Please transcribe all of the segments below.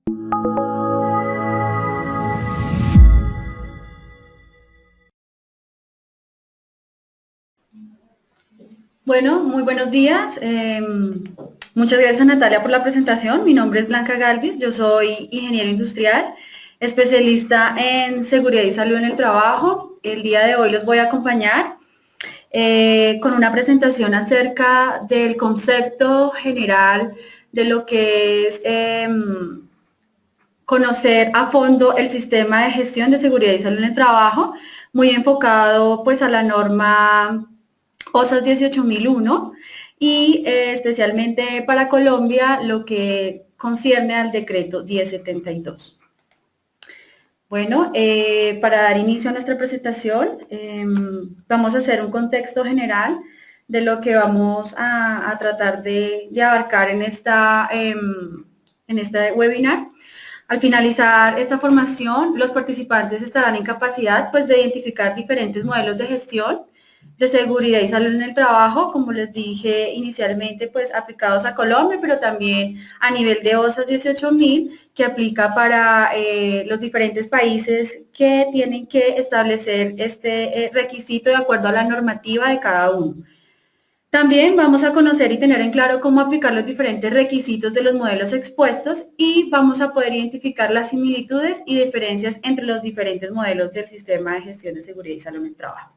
Bueno, muy buenos días. Muchas gracias a Natalia por la presentación. Mi nombre es Blanca Galvis, yo soy ingeniero industrial, especialista en seguridad y salud en el trabajo. El día de hoy los voy a acompañar con una presentación acerca del concepto general de lo que es conocer a fondo el sistema de gestión de seguridad y salud en el trabajo, muy enfocado pues a la norma OSAS 18001 y especialmente para Colombia lo que concierne al decreto 1072. Bueno, para dar inicio a nuestra presentación, vamos a hacer un contexto general de lo que vamos a tratar de abarcar en este webinar. Al finalizar esta formación, los participantes estarán en capacidad pues, de identificar diferentes modelos de gestión de seguridad y salud en el trabajo, como les dije inicialmente, pues aplicados a Colombia, pero también a nivel de OSAS 18000, que aplica para los diferentes países que tienen que establecer este requisito de acuerdo a la normativa de cada uno. También vamos a conocer y tener en claro cómo aplicar los diferentes requisitos de los modelos expuestos y vamos a poder identificar las similitudes y diferencias entre los diferentes modelos del sistema de gestión de seguridad y salud en el trabajo.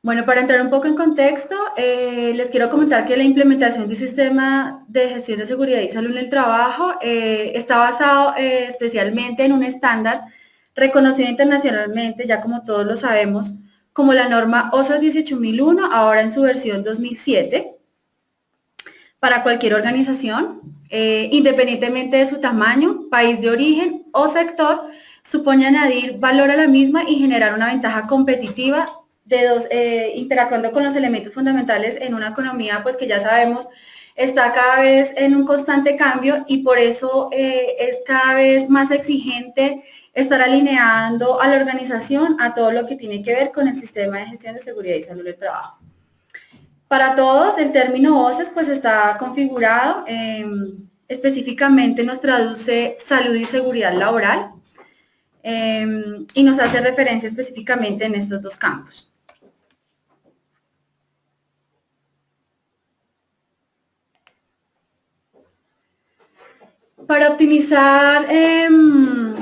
Bueno, para entrar un poco en contexto, les quiero comentar que la implementación del sistema de gestión de seguridad y salud en el trabajo está basado especialmente en un estándar reconocido internacionalmente, ya como todos lo sabemos, como la norma OSAS 18001, ahora en su versión 2007, para cualquier organización, independientemente de su tamaño, país de origen o sector, supone añadir valor a la misma y generar una ventaja competitiva interactuando con los elementos fundamentales en una economía pues que ya sabemos está cada vez en un constante cambio y por eso es cada vez más exigente estar alineando a la organización a todo lo que tiene que ver con el sistema de gestión de seguridad y salud del trabajo. Para todos, el término OSAS pues está configurado, específicamente nos traduce salud y seguridad laboral y nos hace referencia específicamente en estos dos campos. Para optimizar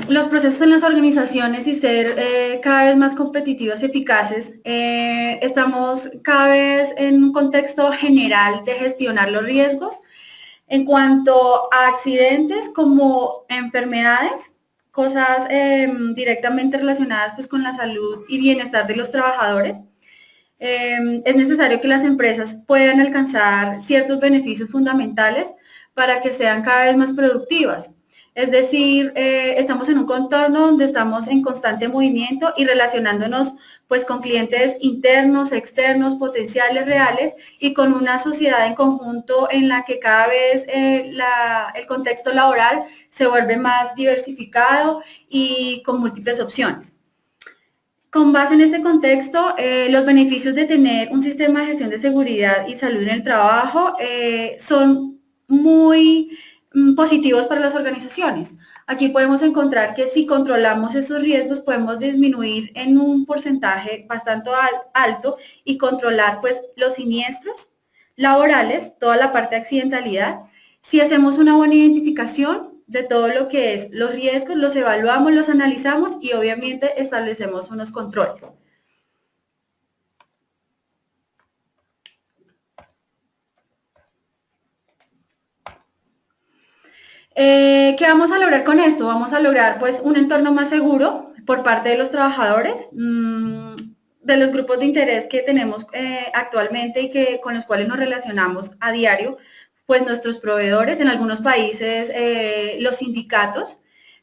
los procesos en las organizaciones y ser cada vez más competitivos y eficaces, estamos cada vez en un contexto general de gestionar los riesgos en cuanto a accidentes como enfermedades, cosas directamente relacionadas pues, con la salud y bienestar de los trabajadores. Es necesario que las empresas puedan alcanzar ciertos beneficios fundamentales para que sean cada vez más productivas. Es decir, estamos en un contorno donde estamos en constante movimiento y relacionándonos pues con clientes internos, externos, potenciales, reales y con una sociedad en conjunto en la que cada vez el contexto laboral se vuelve más diversificado y con múltiples opciones. Con base en este contexto, los beneficios de tener un sistema de gestión de seguridad y salud en el trabajo son muy positivos para las organizaciones. Aquí podemos encontrar que si controlamos esos riesgos podemos disminuir en un porcentaje bastante alto y controlar pues los siniestros laborales, toda la parte de accidentalidad. Si hacemos una buena identificación de todo lo que es los riesgos, los evaluamos, los analizamos y obviamente establecemos unos controles. ¿Qué vamos a lograr con esto? Vamos a lograr pues un entorno más seguro por parte de los trabajadores, de los grupos de interés que tenemos actualmente y con los cuales nos relacionamos a diario, pues nuestros proveedores, en algunos países los sindicatos,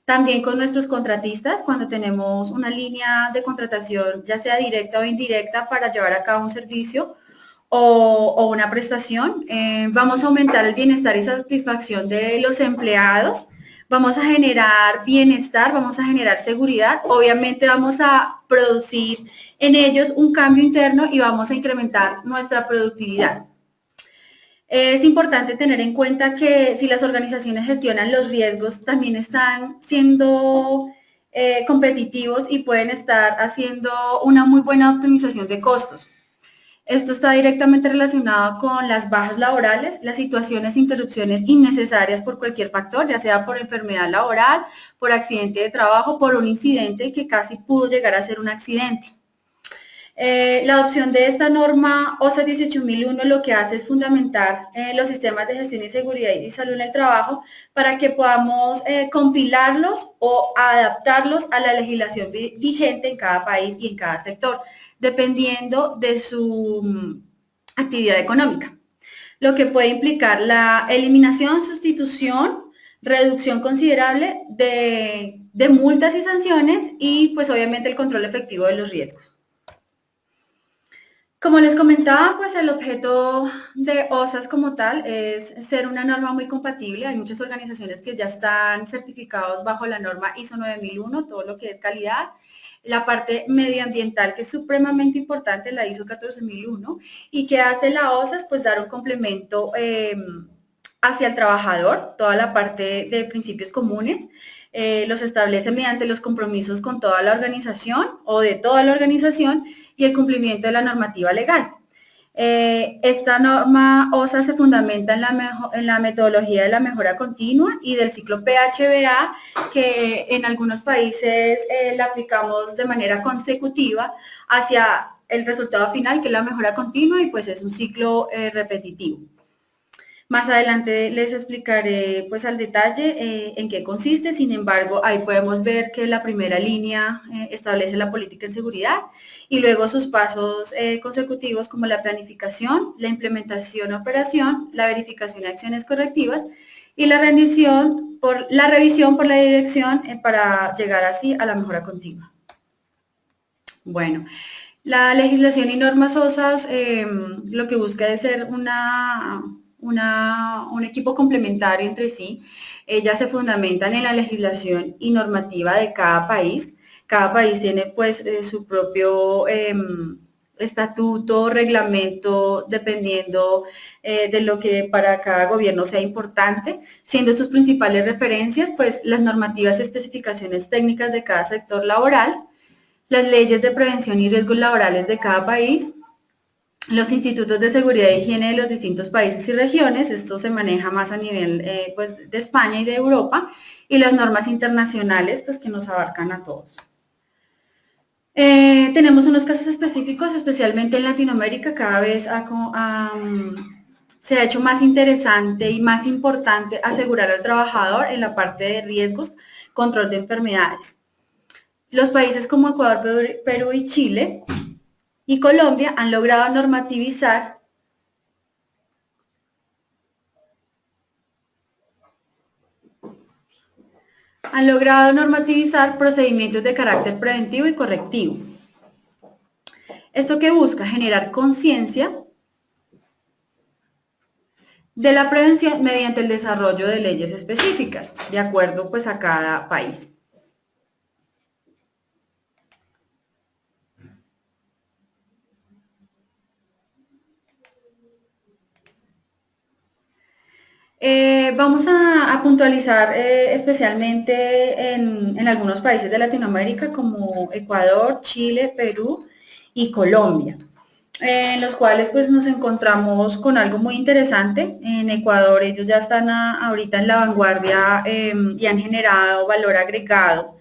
también con nuestros contratistas cuando tenemos una línea de contratación, ya sea directa o indirecta, para llevar a cabo un servicio o una prestación. Vamos a aumentar el bienestar y satisfacción de los empleados, vamos a generar bienestar, vamos a generar seguridad, obviamente vamos a producir en ellos un cambio interno y vamos a incrementar nuestra productividad. Es importante tener en cuenta que si las organizaciones gestionan los riesgos, también están siendo competitivos y pueden estar haciendo una muy buena optimización de costos. Esto está directamente relacionado con las bajas laborales, las situaciones de interrupciones innecesarias por cualquier factor, ya sea por enfermedad laboral, por accidente de trabajo, por un incidente que casi pudo llegar a ser un accidente. La adopción de esta norma OSA 18001 lo que hace es fundamentar los sistemas de gestión y seguridad y salud en el trabajo para que podamos compilarlos o adaptarlos a la legislación vigente en cada país y en cada sector, dependiendo de su actividad económica, lo que puede implicar la eliminación, sustitución, reducción considerable de multas y sanciones y pues obviamente el control efectivo de los riesgos. Como les comentaba, pues el objeto de OSAS como tal es ser una norma muy compatible. Hay muchas organizaciones que ya están certificados bajo la norma ISO 9001, todo lo que es calidad. La parte medioambiental, que es supremamente importante, la ISO 14001, y que hace la OSAS, pues dar un complemento hacia el trabajador, toda la parte de principios comunes. Los establece mediante los compromisos con toda la organización o de toda la organización y el cumplimiento de la normativa legal. Esta norma OSA se fundamenta en la metodología de la mejora continua y del ciclo PHBA, que en algunos países la aplicamos de manera consecutiva hacia el resultado final, que es la mejora continua, y pues es un ciclo repetitivo. Más adelante les explicaré pues al detalle en qué consiste. Sin embargo, ahí podemos ver que la primera línea establece la política en seguridad y luego sus pasos consecutivos como la planificación, la implementación, operación, la verificación de acciones correctivas y la revisión por la dirección para llegar así a la mejora continua. Bueno, la legislación y normas OSAS lo que busca es ser un equipo complementario entre sí. Ellas se fundamentan en la legislación y normativa de cada país. Cada país tiene pues su propio estatuto, reglamento, dependiendo de lo que para cada gobierno sea importante, siendo sus principales referencias pues las normativas y especificaciones técnicas de cada sector laboral, las leyes de prevención y riesgos laborales de cada país, los institutos de seguridad e higiene de los distintos países y regiones, esto se maneja más a nivel pues, de España y de Europa, y las normas internacionales pues, que nos abarcan a todos. Tenemos unos casos específicos, especialmente en Latinoamérica, cada vez se ha hecho más interesante y más importante asegurar al trabajador en la parte de riesgos, control de enfermedades. Los países como Ecuador, Perú y Chile y Colombia han logrado normativizar procedimientos de carácter preventivo y correctivo. ¿Esto qué busca? Generar conciencia de la prevención mediante el desarrollo de leyes específicas, de acuerdo pues a cada país. Vamos a puntualizar especialmente en algunos países de Latinoamérica como Ecuador, Chile, Perú y Colombia, en los cuales pues nos encontramos con algo muy interesante. En Ecuador ellos ya están ahorita en la vanguardia y han generado valor agregado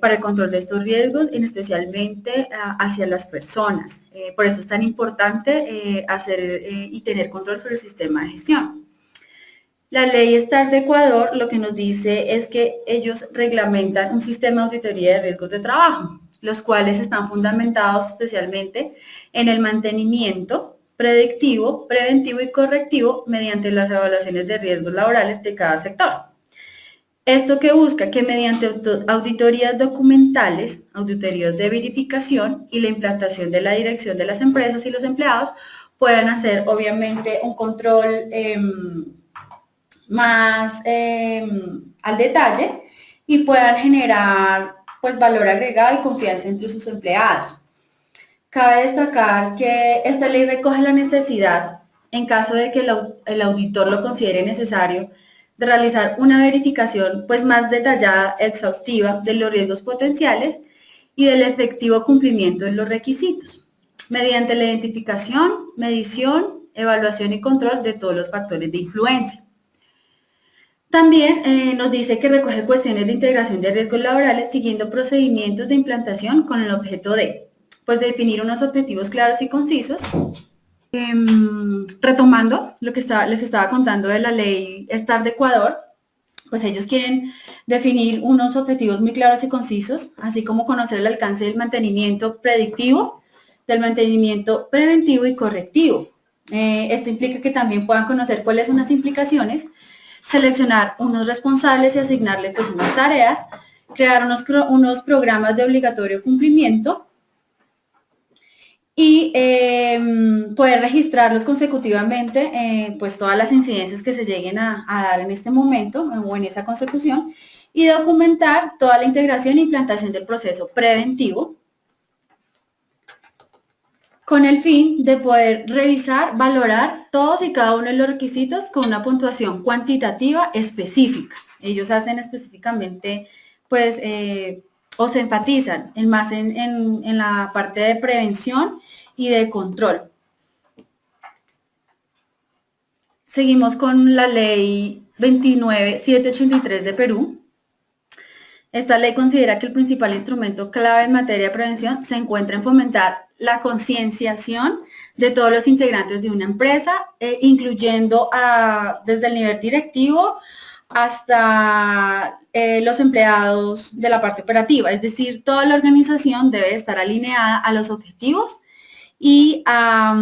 para el control de estos riesgos, especialmente hacia las personas. Por eso es tan importante hacer y tener control sobre el sistema de gestión. La ley STAR de Ecuador lo que nos dice es que ellos reglamentan un sistema de auditoría de riesgos de trabajo, los cuales están fundamentados especialmente en el mantenimiento predictivo, preventivo y correctivo mediante las evaluaciones de riesgos laborales de cada sector. Esto que busca que mediante auditorías documentales, auditorías de verificación y la implantación de la dirección de las empresas y los empleados puedan hacer obviamente un control más al detalle y puedan generar pues valor agregado y confianza entre sus empleados. Cabe destacar que esta ley recoge la necesidad en caso de que el auditor lo considere necesario, de realizar una verificación pues más detallada, exhaustiva de los riesgos potenciales y del efectivo cumplimiento de los requisitos, mediante la identificación, medición, evaluación y control de todos los factores de influencia. También nos dice que recoge cuestiones de integración de riesgos laborales siguiendo procedimientos de implantación con el objeto de, pues, definir unos objetivos claros y concisos. Retomando lo que les estaba contando de la ley STAR de Ecuador, pues ellos quieren definir unos objetivos muy claros y concisos, así como conocer el alcance del mantenimiento predictivo, del mantenimiento preventivo y correctivo. Esto implica que también puedan conocer cuáles son las implicaciones, seleccionar unos responsables y asignarle pues unas tareas, crear unos programas de obligatorio cumplimiento y poder registrarlos consecutivamente, pues todas las incidencias que se lleguen a dar en este momento o en esa consecución, y documentar toda la integración e implantación del proceso preventivo con el fin de poder revisar, valorar todos y cada uno de los requisitos con una puntuación cuantitativa específica. Ellos hacen específicamente, pues, o se enfatizan más en la parte de prevención y de control. Seguimos con la ley 29783 de Perú. Esta ley considera que el principal instrumento clave en materia de prevención se encuentra en fomentar la concienciación de todos los integrantes de una empresa, incluyendo desde el nivel directivo hasta los empleados de la parte operativa. Es decir, toda la organización debe estar alineada a los objetivos y a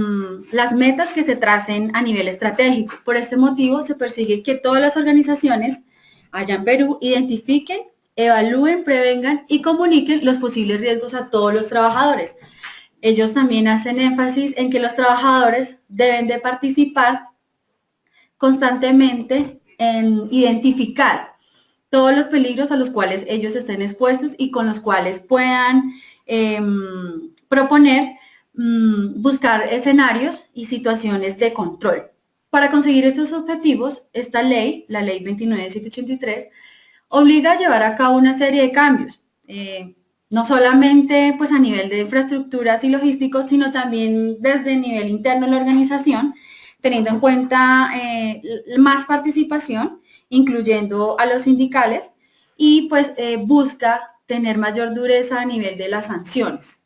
las metas que se tracen a nivel estratégico. Por este motivo, se persigue que todas las organizaciones allá en Perú identifiquen, evalúen, prevengan y comuniquen los posibles riesgos a todos los trabajadores. Ellos también hacen énfasis en que los trabajadores deben de participar constantemente en identificar todos los peligros a los cuales ellos estén expuestos y con los cuales puedan proponer, buscar escenarios y situaciones de control. Para conseguir estos objetivos, esta ley, la ley 29783, obliga a llevar a cabo una serie de cambios, no solamente pues, a nivel de infraestructuras y logísticos, sino también desde el nivel interno de la organización, teniendo en cuenta más participación, incluyendo a los sindicales, y pues busca tener mayor dureza a nivel de las sanciones.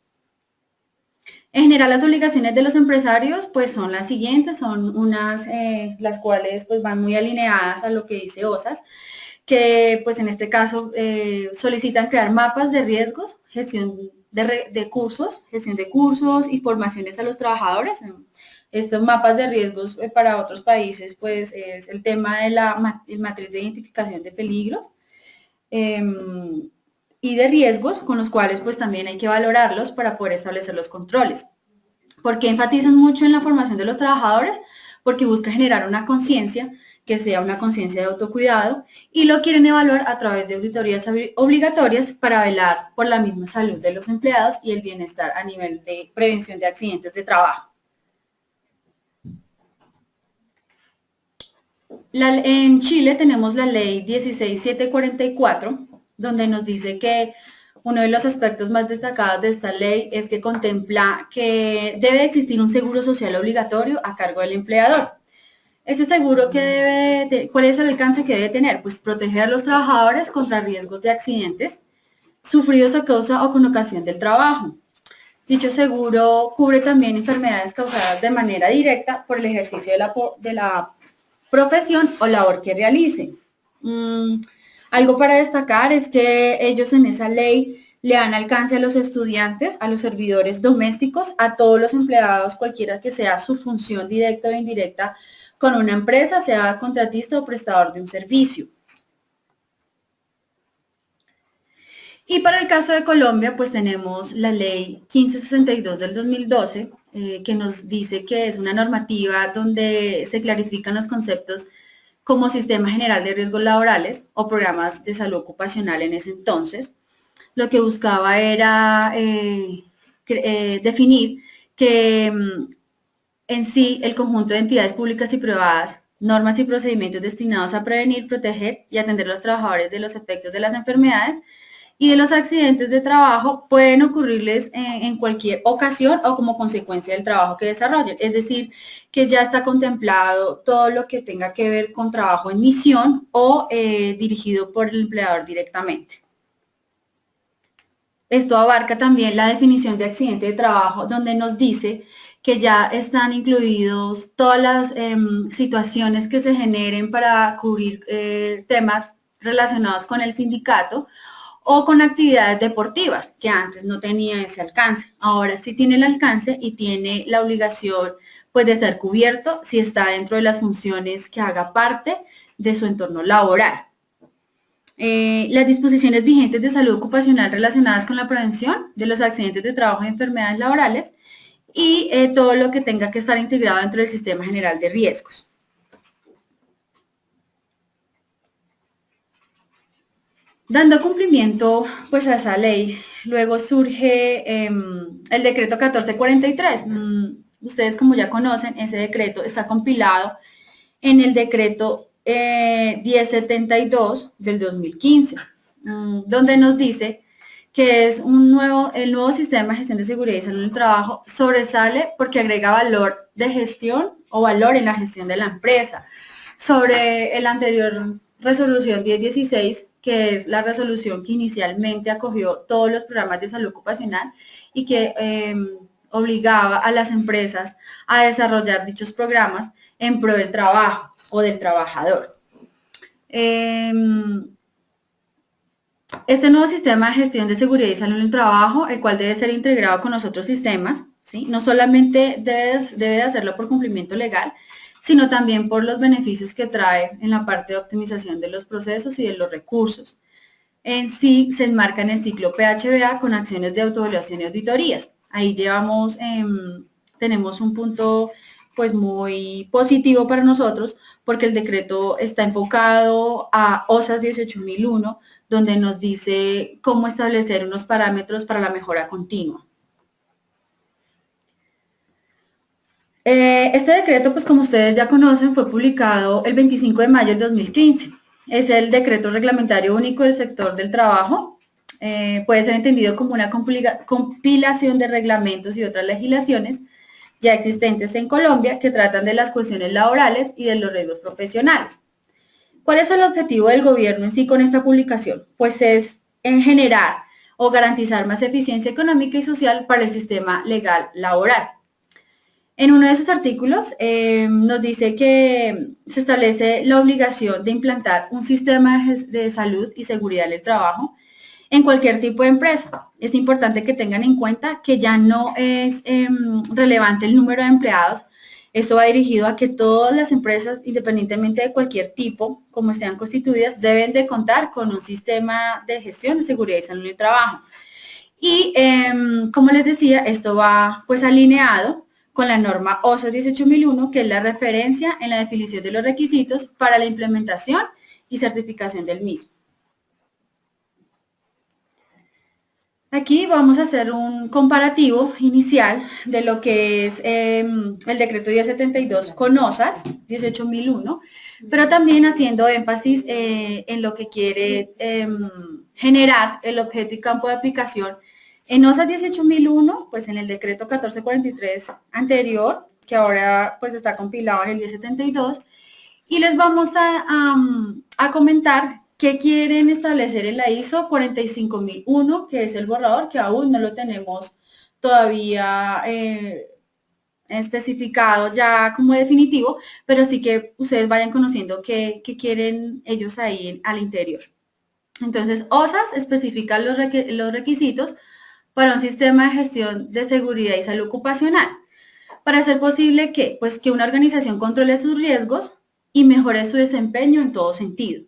En general, las obligaciones de los empresarios pues son las siguientes, son unas las cuales pues van muy alineadas a lo que dice OSAS, que pues en este caso solicitan crear mapas de riesgos, gestión de cursos, gestión de cursos y formaciones a los trabajadores. Estos mapas de riesgos para otros países pues es el tema de la matriz de identificación de peligros y de riesgos con los cuales pues también hay que valorarlos para poder establecer los controles. ¿Por qué enfatizan mucho en la formación de los trabajadores? Porque busca generar una conciencia que sea una conciencia de autocuidado y lo quieren evaluar a través de auditorías obligatorias para velar por la misma salud de los empleados y el bienestar a nivel de prevención de accidentes de trabajo. En Chile tenemos la ley 16744, donde nos dice que uno de los aspectos más destacados de esta ley es que contempla que debe existir un seguro social obligatorio a cargo del empleador. Ese seguro ¿cuál es el alcance que debe tener? Pues proteger a los trabajadores contra riesgos de accidentes sufridos a causa o con ocasión del trabajo. Dicho seguro cubre también enfermedades causadas de manera directa por el ejercicio de la profesión o labor que realicen. Algo para destacar es que ellos en esa ley le dan alcance a los estudiantes, a los servidores domésticos, a todos los empleados, cualquiera que sea su función directa o indirecta con una empresa, sea contratista o prestador de un servicio. Y para el caso de Colombia, pues tenemos la ley 1562 del 2012, que nos dice que es una normativa donde se clarifican los conceptos como Sistema General de Riesgos Laborales o Programas de Salud Ocupacional en ese entonces. Lo que buscaba era definir que En sí, el conjunto de entidades públicas y privadas, normas y procedimientos destinados a prevenir, proteger y atender a los trabajadores de los efectos de las enfermedades y de los accidentes de trabajo pueden ocurrirles en cualquier ocasión o como consecuencia del trabajo que desarrollen. Es decir, que ya está contemplado todo lo que tenga que ver con trabajo en misión o dirigido por el empleador directamente. Esto abarca también la definición de accidente de trabajo, donde nos dice que ya están incluidos todas las situaciones que se generen para cubrir temas relacionados con el sindicato o con actividades deportivas, que antes no tenía ese alcance. Ahora sí tiene el alcance y tiene la obligación pues, de ser cubierto si está dentro de las funciones que haga parte de su entorno laboral. Las disposiciones vigentes de salud ocupacional relacionadas con la prevención de los accidentes de trabajo y enfermedades laborales y todo lo que tenga que estar integrado dentro del sistema general de riesgos. Dando cumplimiento pues, a esa ley, luego surge el decreto 1443. Ustedes como ya conocen, ese decreto está compilado en el decreto 1072 del 2015, donde nos dice que es el nuevo sistema de gestión de seguridad y salud en el trabajo sobresale porque agrega valor de gestión o valor en la gestión de la empresa. Sobre el anterior resolución 1016, que es la resolución que inicialmente acogió todos los programas de salud ocupacional y que obligaba a las empresas a desarrollar dichos programas en pro del trabajo o del trabajador. Este nuevo sistema de gestión de seguridad y salud en el trabajo, el cual debe ser integrado con los otros sistemas, ¿sí? No solamente debe de hacerlo por cumplimiento legal, sino también por los beneficios que trae en la parte de optimización de los procesos y de los recursos. En sí se enmarca en el ciclo PHBA con acciones de autoevaluación y auditorías. Ahí tenemos un punto pues muy positivo para nosotros porque el decreto está enfocado a OSAS 18001, donde nos dice cómo establecer unos parámetros para la mejora continua. Este decreto, pues como ustedes ya conocen, fue publicado el 25 de mayo del 2015. Es el decreto reglamentario único del sector del trabajo. Puede ser entendido como una compilación de reglamentos y otras legislaciones ya existentes en Colombia que tratan de las cuestiones laborales y de los riesgos profesionales. ¿Cuál es el objetivo del gobierno en sí con esta publicación? Pues es en generar o garantizar más eficiencia económica y social para el sistema legal laboral. En uno de sus artículos nos dice que se establece la obligación de implantar un sistema de salud y seguridad en el trabajo en cualquier tipo de empresa. Es importante que tengan en cuenta que ya no es relevante el número de empleados. Esto va dirigido a que todas las empresas, independientemente de cualquier tipo, como estén constituidas, deben de contar con un sistema de gestión de seguridad y salud en el trabajo. Y como les decía, esto va pues alineado con la norma OSA 18001, que es la referencia en la definición de los requisitos para la implementación y certificación del mismo. Aquí vamos a hacer un comparativo inicial de lo que es el decreto 1072 con OSAS 18001, pero también haciendo énfasis en lo que quiere generar el objeto y campo de aplicación. En OSAS 18001, pues en el decreto 1443 anterior, que ahora pues está compilado en el 1072, y les vamos a comentar qué quieren establecer en la ISO 45001, que es el borrador, que aún no lo tenemos todavía especificado ya como definitivo, pero sí que ustedes vayan conociendo qué quieren ellos ahí al interior. Entonces, OSAS especifica los requisitos para un sistema de gestión de seguridad y salud ocupacional, para hacer posible que, pues, que una organización controle sus riesgos y mejore su desempeño en todo sentido.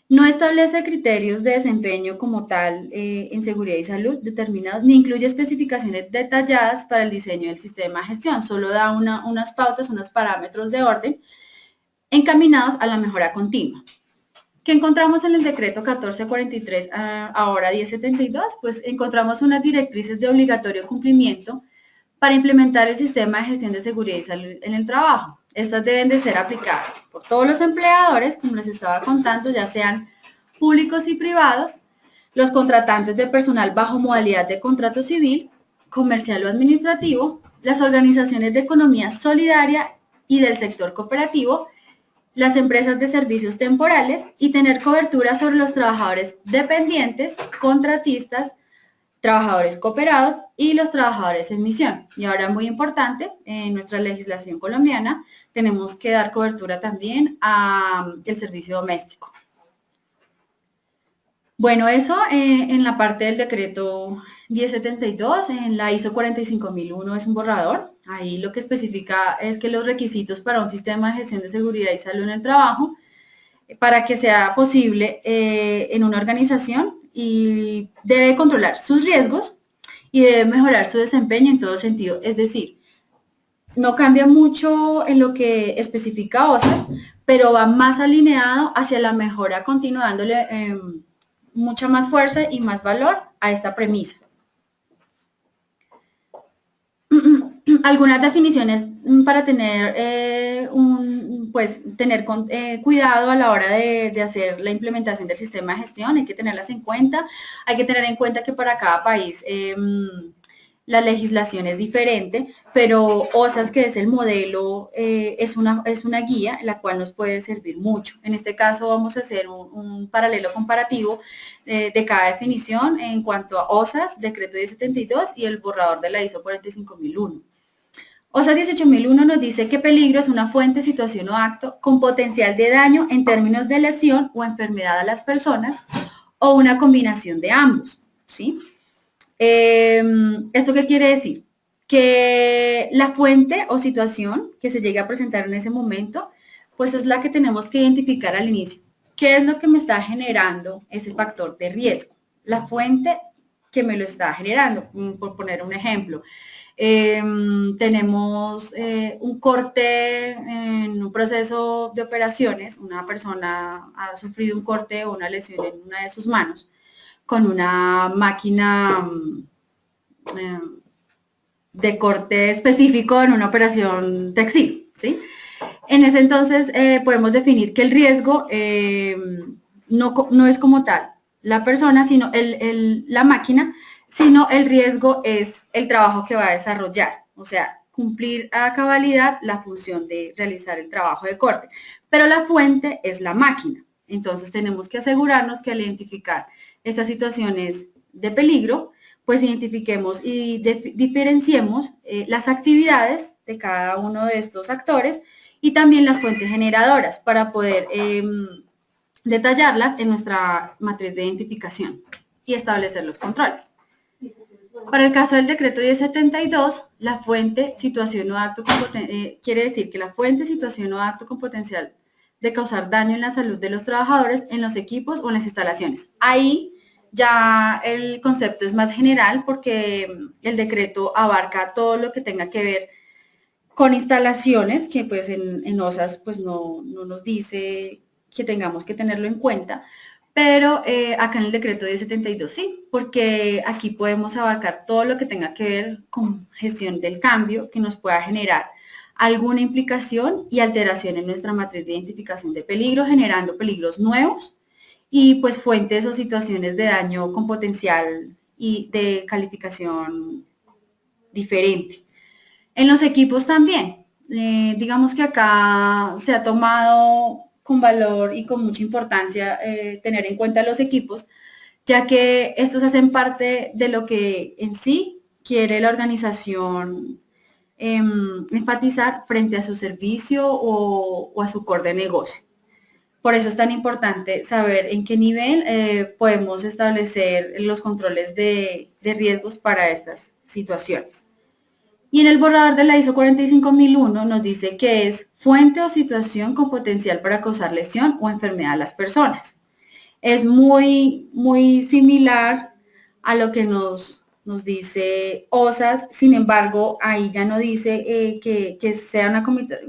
No establece criterios de desempeño como tal en seguridad y salud determinados, ni incluye especificaciones detalladas para el diseño del sistema de gestión, solo da unas pautas, unos parámetros de orden encaminados a la mejora continua. ¿Qué encontramos en el decreto 1443, ahora 1072? Pues encontramos unas directrices de obligatorio cumplimiento para implementar el sistema de gestión de seguridad y salud en el trabajo. Estas deben de ser aplicadas por todos los empleadores, como les estaba contando, ya sean públicos y privados, los contratantes de personal bajo modalidad de contrato civil, comercial o administrativo, las organizaciones de economía solidaria y del sector cooperativo, las empresas de servicios temporales y tener cobertura sobre los trabajadores dependientes, contratistas, trabajadores cooperados y los trabajadores en misión. Y ahora, muy importante, en nuestra legislación colombiana tenemos que dar cobertura también al servicio doméstico. Bueno, eso en la parte del decreto 1072, en la ISO 45001 es un borrador. Ahí lo que especifica es que los requisitos para un sistema de gestión de seguridad y salud en el trabajo, para que sea posible en una organización, y debe controlar sus riesgos y debe mejorar su desempeño en todo sentido. Es decir, no cambia mucho en lo que especifica OSAS, pero va más alineado hacia la mejora continua, dándole mucha más fuerza y más valor a esta premisa. Algunas definiciones para tener cuidado a la hora de hacer la implementación del sistema de gestión, hay que tenerlas en cuenta. Hay que tener en cuenta que para cada país la legislación es diferente, pero OSAS, que es el modelo, es una guía la cual nos puede servir mucho. En este caso vamos a hacer un paralelo comparativo de cada definición en cuanto a OSAS, decreto 1072 y el borrador de la ISO 45001. OSAS 18001 nos dice que peligro es una fuente, situación o acto con potencial de daño en términos de lesión o enfermedad a las personas, o una combinación de ambos, ¿sí? ¿Esto qué quiere decir? Que la fuente o situación que se llegue a presentar en ese momento, pues es la que tenemos que identificar al inicio. ¿Qué es lo que me está generando ese factor de riesgo? La fuente que me lo está generando, por poner un ejemplo. Tenemos un corte en un proceso de operaciones, una persona ha sufrido un corte o una lesión en una de sus manos con una máquina de corte específico en una operación textil, ¿sí? En ese entonces podemos definir que el riesgo no es como tal la persona, sino la máquina, sino el riesgo es el trabajo que va a desarrollar, o sea, cumplir a cabalidad la función de realizar el trabajo de corte. Pero la fuente es la máquina. Entonces tenemos que asegurarnos que al identificar estas situaciones de peligro, pues identifiquemos y diferenciemos las actividades de cada uno de estos actores y también las fuentes generadoras para poder detallarlas en nuestra matriz de identificación y establecer los controles. Para el caso del decreto 1072, la fuente, situación o acto quiere decir que la fuente, situación o acto con potencial de causar daño en la salud de los trabajadores, en los equipos o en las instalaciones. Ahí ya el concepto es más general porque el decreto abarca todo lo que tenga que ver con instalaciones, que pues en OSAS pues no nos dice que tengamos que tenerlo en cuenta, pero acá en el decreto 1072 sí, porque aquí podemos abarcar todo lo que tenga que ver con gestión del cambio que nos pueda generar alguna implicación y alteración en nuestra matriz de identificación de peligro, generando peligros nuevos y pues fuentes o situaciones de daño con potencial y de calificación diferente. En los equipos también, digamos que acá se ha tomado con valor y con mucha importancia tener en cuenta los equipos, ya que estos hacen parte de lo que en sí quiere la organización enfatizar frente a su servicio o a su core de negocio. Por eso es tan importante saber en qué nivel podemos establecer los controles de riesgos para estas situaciones. Y en el borrador de la ISO 45001 nos dice que es fuente o situación con potencial para causar lesión o enfermedad a las personas. Es muy similar a lo que nos dice OSAS, sin embargo, ahí ya no dice que sea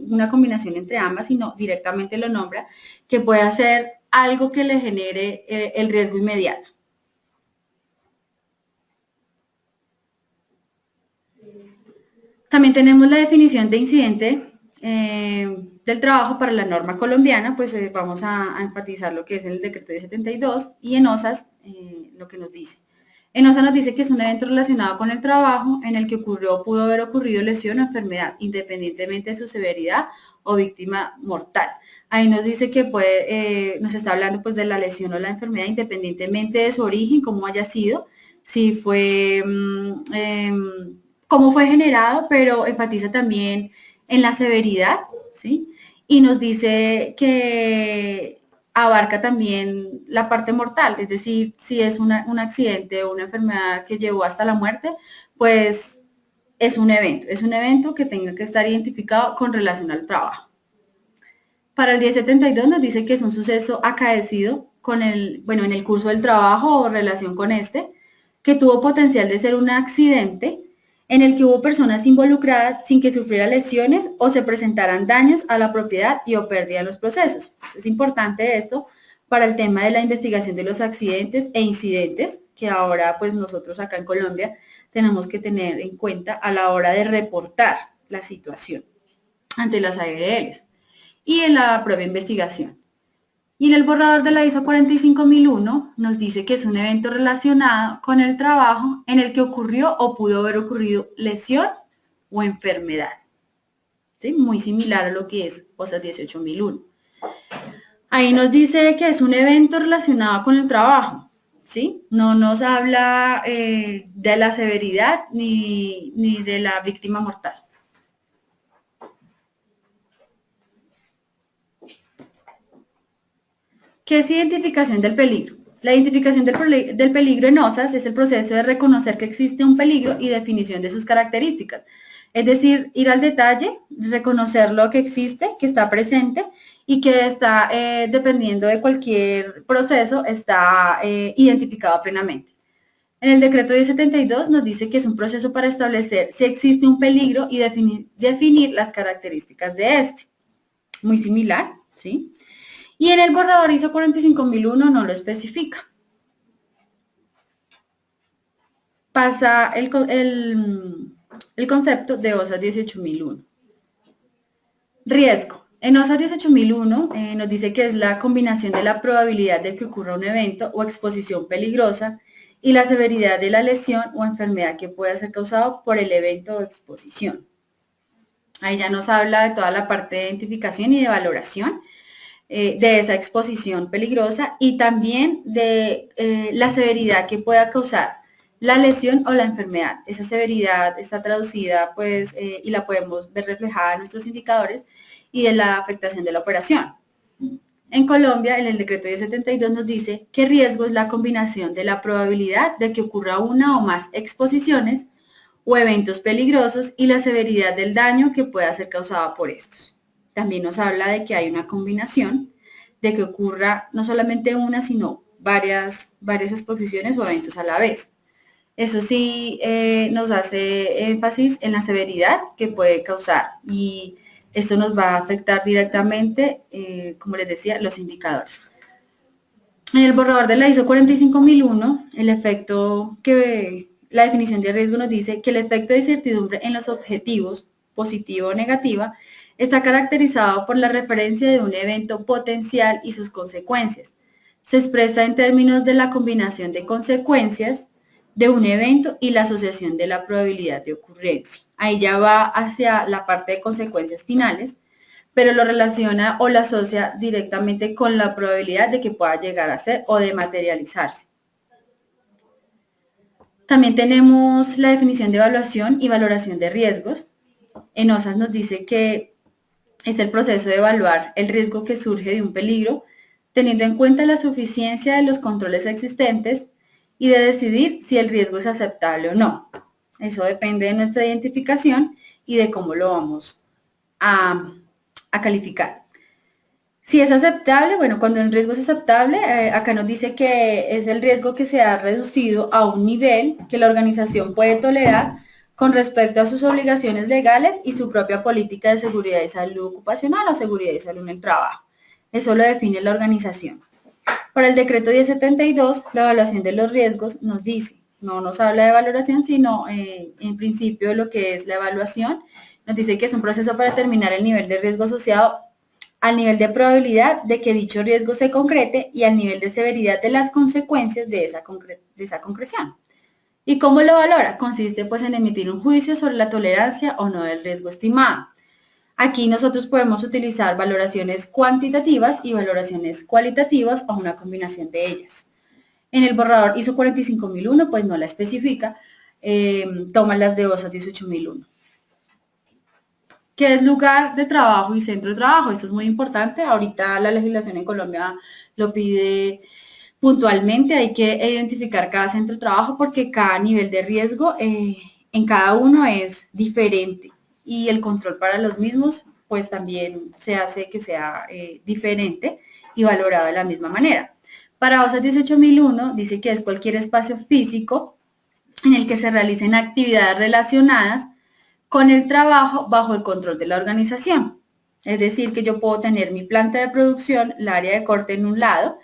una combinación entre ambas, sino directamente lo nombra, que puede ser algo que le genere el riesgo inmediato. También tenemos la definición de incidente del trabajo para la norma colombiana, pues vamos a enfatizar lo que es el decreto 1072 y en OSAS lo que nos dice. En OSA nos dice que es un evento relacionado con el trabajo en el que ocurrió o pudo haber ocurrido lesión o enfermedad, independientemente de su severidad o víctima mortal. Ahí nos dice que nos está hablando pues de la lesión o la enfermedad independientemente de su origen, cómo haya sido, si fue, cómo fue generado, pero enfatiza también en la severidad, ¿sí? Y nos dice que abarca también la parte mortal, es decir, si es un accidente o una enfermedad que llevó hasta la muerte, pues es un evento que tenga que estar identificado con relación al trabajo. Para el 1072 nos dice que es un suceso acaecido en el curso del trabajo o relación con que tuvo potencial de ser un accidente en el que hubo personas involucradas sin que sufriera lesiones o se presentaran daños a la propiedad y o pérdida en los procesos. Pues es importante esto para el tema de la investigación de los accidentes e incidentes que ahora pues nosotros acá en Colombia tenemos que tener en cuenta a la hora de reportar la situación ante las ARLs y en la propia investigación. Y en el borrador de la ISO 45001 nos dice que es un evento relacionado con el trabajo en el que ocurrió o pudo haber ocurrido lesión o enfermedad. ¿Sí? Muy similar a lo que es OSA 18001. Ahí nos dice que es un evento relacionado con el trabajo. ¿Sí? No nos habla de la severidad ni de la víctima mortal. ¿Qué es identificación del peligro? La identificación del peligro en OSAS es el proceso de reconocer que existe un peligro y definición de sus características. Es decir, ir al detalle, reconocer lo que existe, que está presente y que está, dependiendo de cualquier proceso, está identificado plenamente. En el decreto 1072 nos dice que es un proceso para establecer si existe un peligro y definir las características de este. Muy similar, ¿sí? Y en el borrador ISO 45001 no lo especifica. Pasa el concepto de OSA 18001. Riesgo. En OSA 18001 nos dice que es la combinación de la probabilidad de que ocurra un evento o exposición peligrosa y la severidad de la lesión o enfermedad que pueda ser causado por el evento o exposición. Ahí ya nos habla de toda la parte de identificación y de valoración de esa exposición peligrosa y también de la severidad que pueda causar la lesión o la enfermedad. Esa severidad está traducida pues y la podemos ver reflejada en nuestros indicadores y de la afectación de la operación. En Colombia, en el decreto 1072 nos dice que riesgo es la combinación de la probabilidad de que ocurra una o más exposiciones o eventos peligrosos y la severidad del daño que pueda ser causado por estos. También nos habla de que hay una combinación, de que ocurra no solamente una, sino varias exposiciones o eventos a la vez. Eso sí nos hace énfasis en la severidad que puede causar y esto nos va a afectar directamente, como les decía, los indicadores. En el borrador de la ISO 45001, la definición de riesgo nos dice que el efecto de incertidumbre en los objetivos, positiva o negativa, está caracterizado por la referencia de un evento potencial y sus consecuencias. Se expresa en términos de la combinación de consecuencias de un evento y la asociación de la probabilidad de ocurrencia. Ahí ya va hacia la parte de consecuencias finales, pero lo relaciona o lo asocia directamente con la probabilidad de que pueda llegar a ser o de materializarse. También tenemos la definición de evaluación y valoración de riesgos. En OSAS nos dice que es el proceso de evaluar el riesgo que surge de un peligro, teniendo en cuenta la suficiencia de los controles existentes y de decidir si el riesgo es aceptable o no. Eso depende de nuestra identificación y de cómo lo vamos a calificar. Si es aceptable, bueno, cuando el riesgo es aceptable, acá nos dice que es el riesgo que se ha reducido a un nivel que la organización puede tolerar con respecto a sus obligaciones legales y su propia política de seguridad y salud ocupacional o seguridad y salud en el trabajo. Eso lo define la organización. Para el decreto 1072, la evaluación de los riesgos nos dice, no nos habla de valoración, sino en principio lo que es la evaluación. Nos dice que es un proceso para determinar el nivel de riesgo asociado al nivel de probabilidad de que dicho riesgo se concrete y al nivel de severidad de las consecuencias de esa concreción. ¿Y cómo lo valora? Consiste pues en emitir un juicio sobre la tolerancia o no del riesgo estimado. Aquí nosotros podemos utilizar valoraciones cuantitativas y valoraciones cualitativas o una combinación de ellas. En el borrador ISO 45001 pues no la especifica, toma las de OSA 18001. ¿Qué es lugar de trabajo y centro de trabajo? Esto es muy importante. Ahorita la legislación en Colombia lo pide puntualmente. Hay que identificar cada centro de trabajo porque cada nivel de riesgo en cada uno es diferente y el control para los mismos pues también se hace que sea diferente y valorado de la misma manera. Para OSA 18001 dice que es cualquier espacio físico en el que se realicen actividades relacionadas con el trabajo bajo el control de la organización. Es decir, que yo puedo tener mi planta de producción, el área de corte en un lado,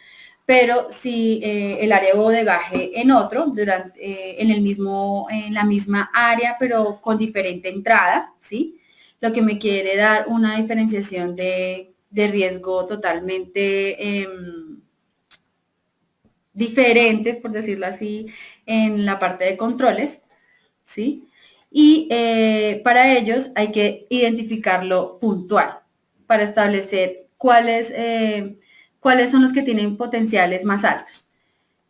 pero si el área de bodegaje en otro, en la misma área, pero con diferente entrada, ¿sí? Lo que me quiere dar una diferenciación de riesgo totalmente diferente, por decirlo así, en la parte de controles, ¿sí? Y para ellos hay que identificarlo puntual para establecer cuáles son los que tienen potenciales más altos.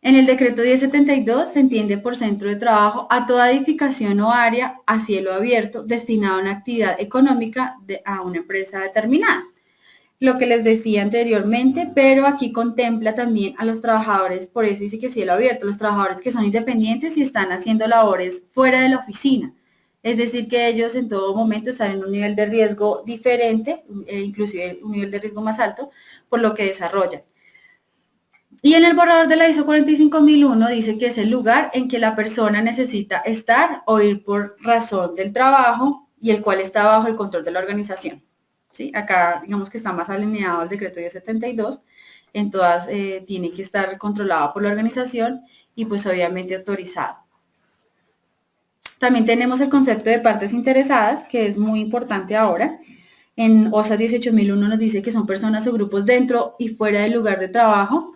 En el decreto 1072 se entiende por centro de trabajo a toda edificación o área a cielo abierto destinada a una actividad económica a una empresa determinada. Lo que les decía anteriormente, pero aquí contempla también a los trabajadores, por eso dice que cielo abierto, los trabajadores que son independientes y están haciendo labores fuera de la oficina. Es decir, que ellos en todo momento están en un nivel de riesgo diferente, inclusive un nivel de riesgo más alto, por lo que desarrollan. Y en el borrador de la ISO 45001 dice que es el lugar en que la persona necesita estar o ir por razón del trabajo y el cual está bajo el control de la organización. ¿Sí? Acá digamos que está más alineado al decreto 1072, en todas tiene que estar controlado por la organización y pues obviamente autorizado. También tenemos el concepto de partes interesadas, que es muy importante ahora. En OSA 18001 nos dice que son personas o grupos dentro y fuera del lugar de trabajo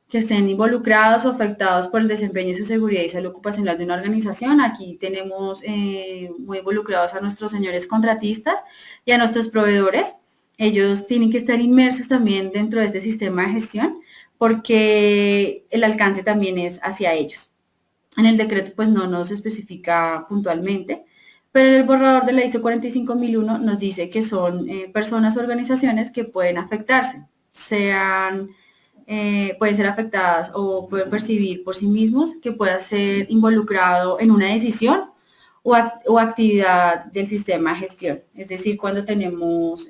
que estén involucrados o afectados por el desempeño y su seguridad y salud ocupacional de una organización. Aquí tenemos muy involucrados a nuestros señores contratistas y a nuestros proveedores. Ellos tienen que estar inmersos también dentro de este sistema de gestión porque el alcance también es hacia ellos. En el decreto pues no nos especifica puntualmente, pero en el borrador de la ISO 45001 nos dice que son personas o organizaciones que pueden afectarse, pueden ser afectadas o pueden percibir por sí mismos que pueda ser involucrado en una decisión o actividad del sistema de gestión. Es decir, cuando tenemos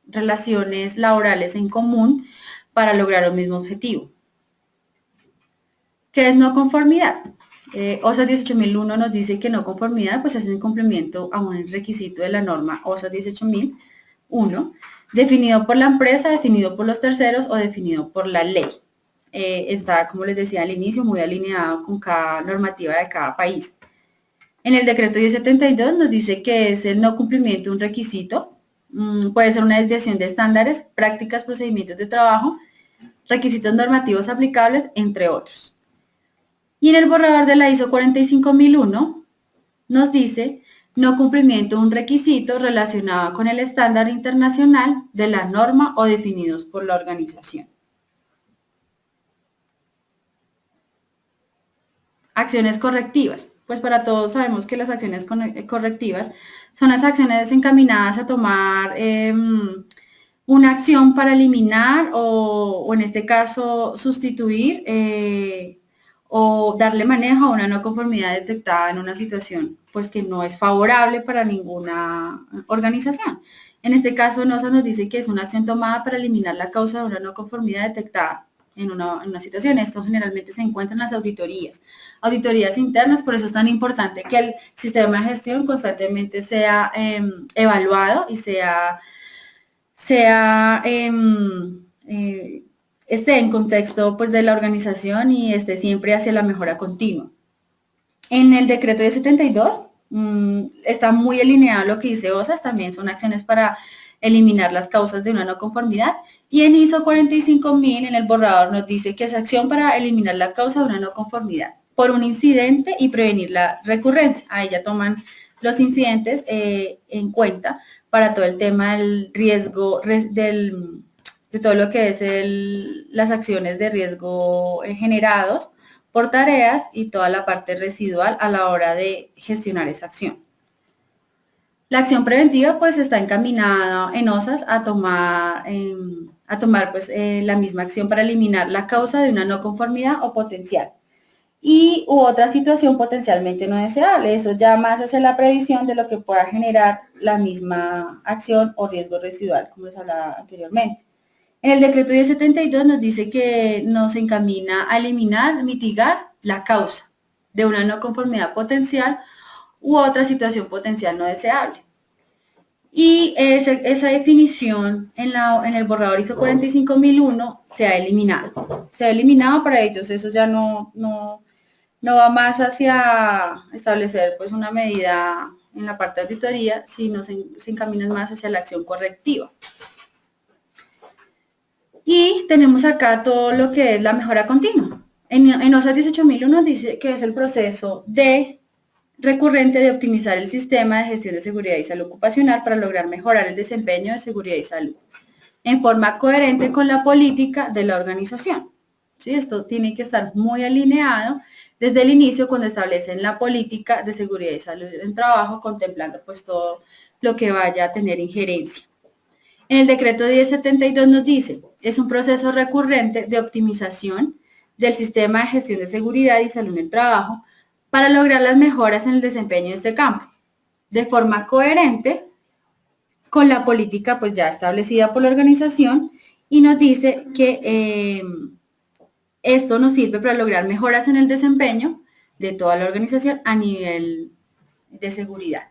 relaciones laborales en común para lograr un mismo objetivo. ¿Qué es no conformidad? OSA 18001 nos dice que no conformidad pues es un incumplimiento a un requisito de la norma OSA 18001 definido por la empresa, definido por los terceros o definido por la ley. Está, como les decía al inicio, muy alineado con cada normativa de cada país. En el decreto 1072 nos dice que es el no cumplimiento de un requisito, puede ser una desviación de estándares, prácticas, procedimientos de trabajo, requisitos normativos aplicables, entre otros. Y en el borrador de la ISO 45001 nos dice no cumplimiento de un requisito relacionado con el estándar internacional de la norma o definidos por la organización. Acciones correctivas. Pues para todos sabemos que las acciones correctivas son las acciones encaminadas a tomar una acción para eliminar o en este caso sustituir o darle manejo a una no conformidad detectada en una situación pues que no es favorable para ninguna organización. En este caso, NOSA nos dice que es una acción tomada para eliminar la causa de una no conformidad detectada en una situación. Esto generalmente se encuentra en las auditorías internas, por eso es tan importante que el sistema de gestión constantemente sea evaluado y sea esté en contexto pues de la organización y esté siempre hacia la mejora continua. En el decreto 1072 está muy alineado lo que dice OSAS, también son acciones para eliminar las causas de una no conformidad, y en ISO 45000 en el borrador nos dice que es acción para eliminar la causa de una no conformidad por un incidente y prevenir la recurrencia. Ahí ya toman los incidentes en cuenta para todo el tema del riesgo, de todo lo que es las acciones de riesgo generados por tareas y toda la parte residual a la hora de gestionar esa acción. La acción preventiva pues está encaminada en OSAS a tomar pues, la misma acción para eliminar la causa de una no conformidad o potencial u otra situación potencialmente no deseable. Eso ya más hacia la previsión de lo que pueda generar la misma acción o riesgo residual, como les hablaba anteriormente. En el decreto 1072 nos dice que nos encamina a eliminar, mitigar la causa de una no conformidad potencial u otra situación potencial no deseable. Y esa definición en el borrador ISO 45001 se ha eliminado. Se ha eliminado para ellos, eso ya no va más hacia establecer pues una medida en la parte de auditoría, sino se encamina más hacia la acción correctiva. Y tenemos acá todo lo que es la mejora continua. En OSAS 18001 dice que es el proceso recurrente de optimizar el sistema de gestión de seguridad y salud ocupacional para lograr mejorar el desempeño de seguridad y salud en forma coherente con la política de la organización. ¿Sí? Esto tiene que estar muy alineado desde el inicio cuando establecen la política de seguridad y salud en trabajo, contemplando pues todo lo que vaya a tener injerencia. En el decreto 1072 nos dice, es un proceso recurrente de optimización del sistema de gestión de seguridad y salud en el trabajo para lograr las mejoras en el desempeño de este campo, de forma coherente con la política pues ya establecida por la organización, y nos dice que esto nos sirve para lograr mejoras en el desempeño de toda la organización a nivel de seguridad.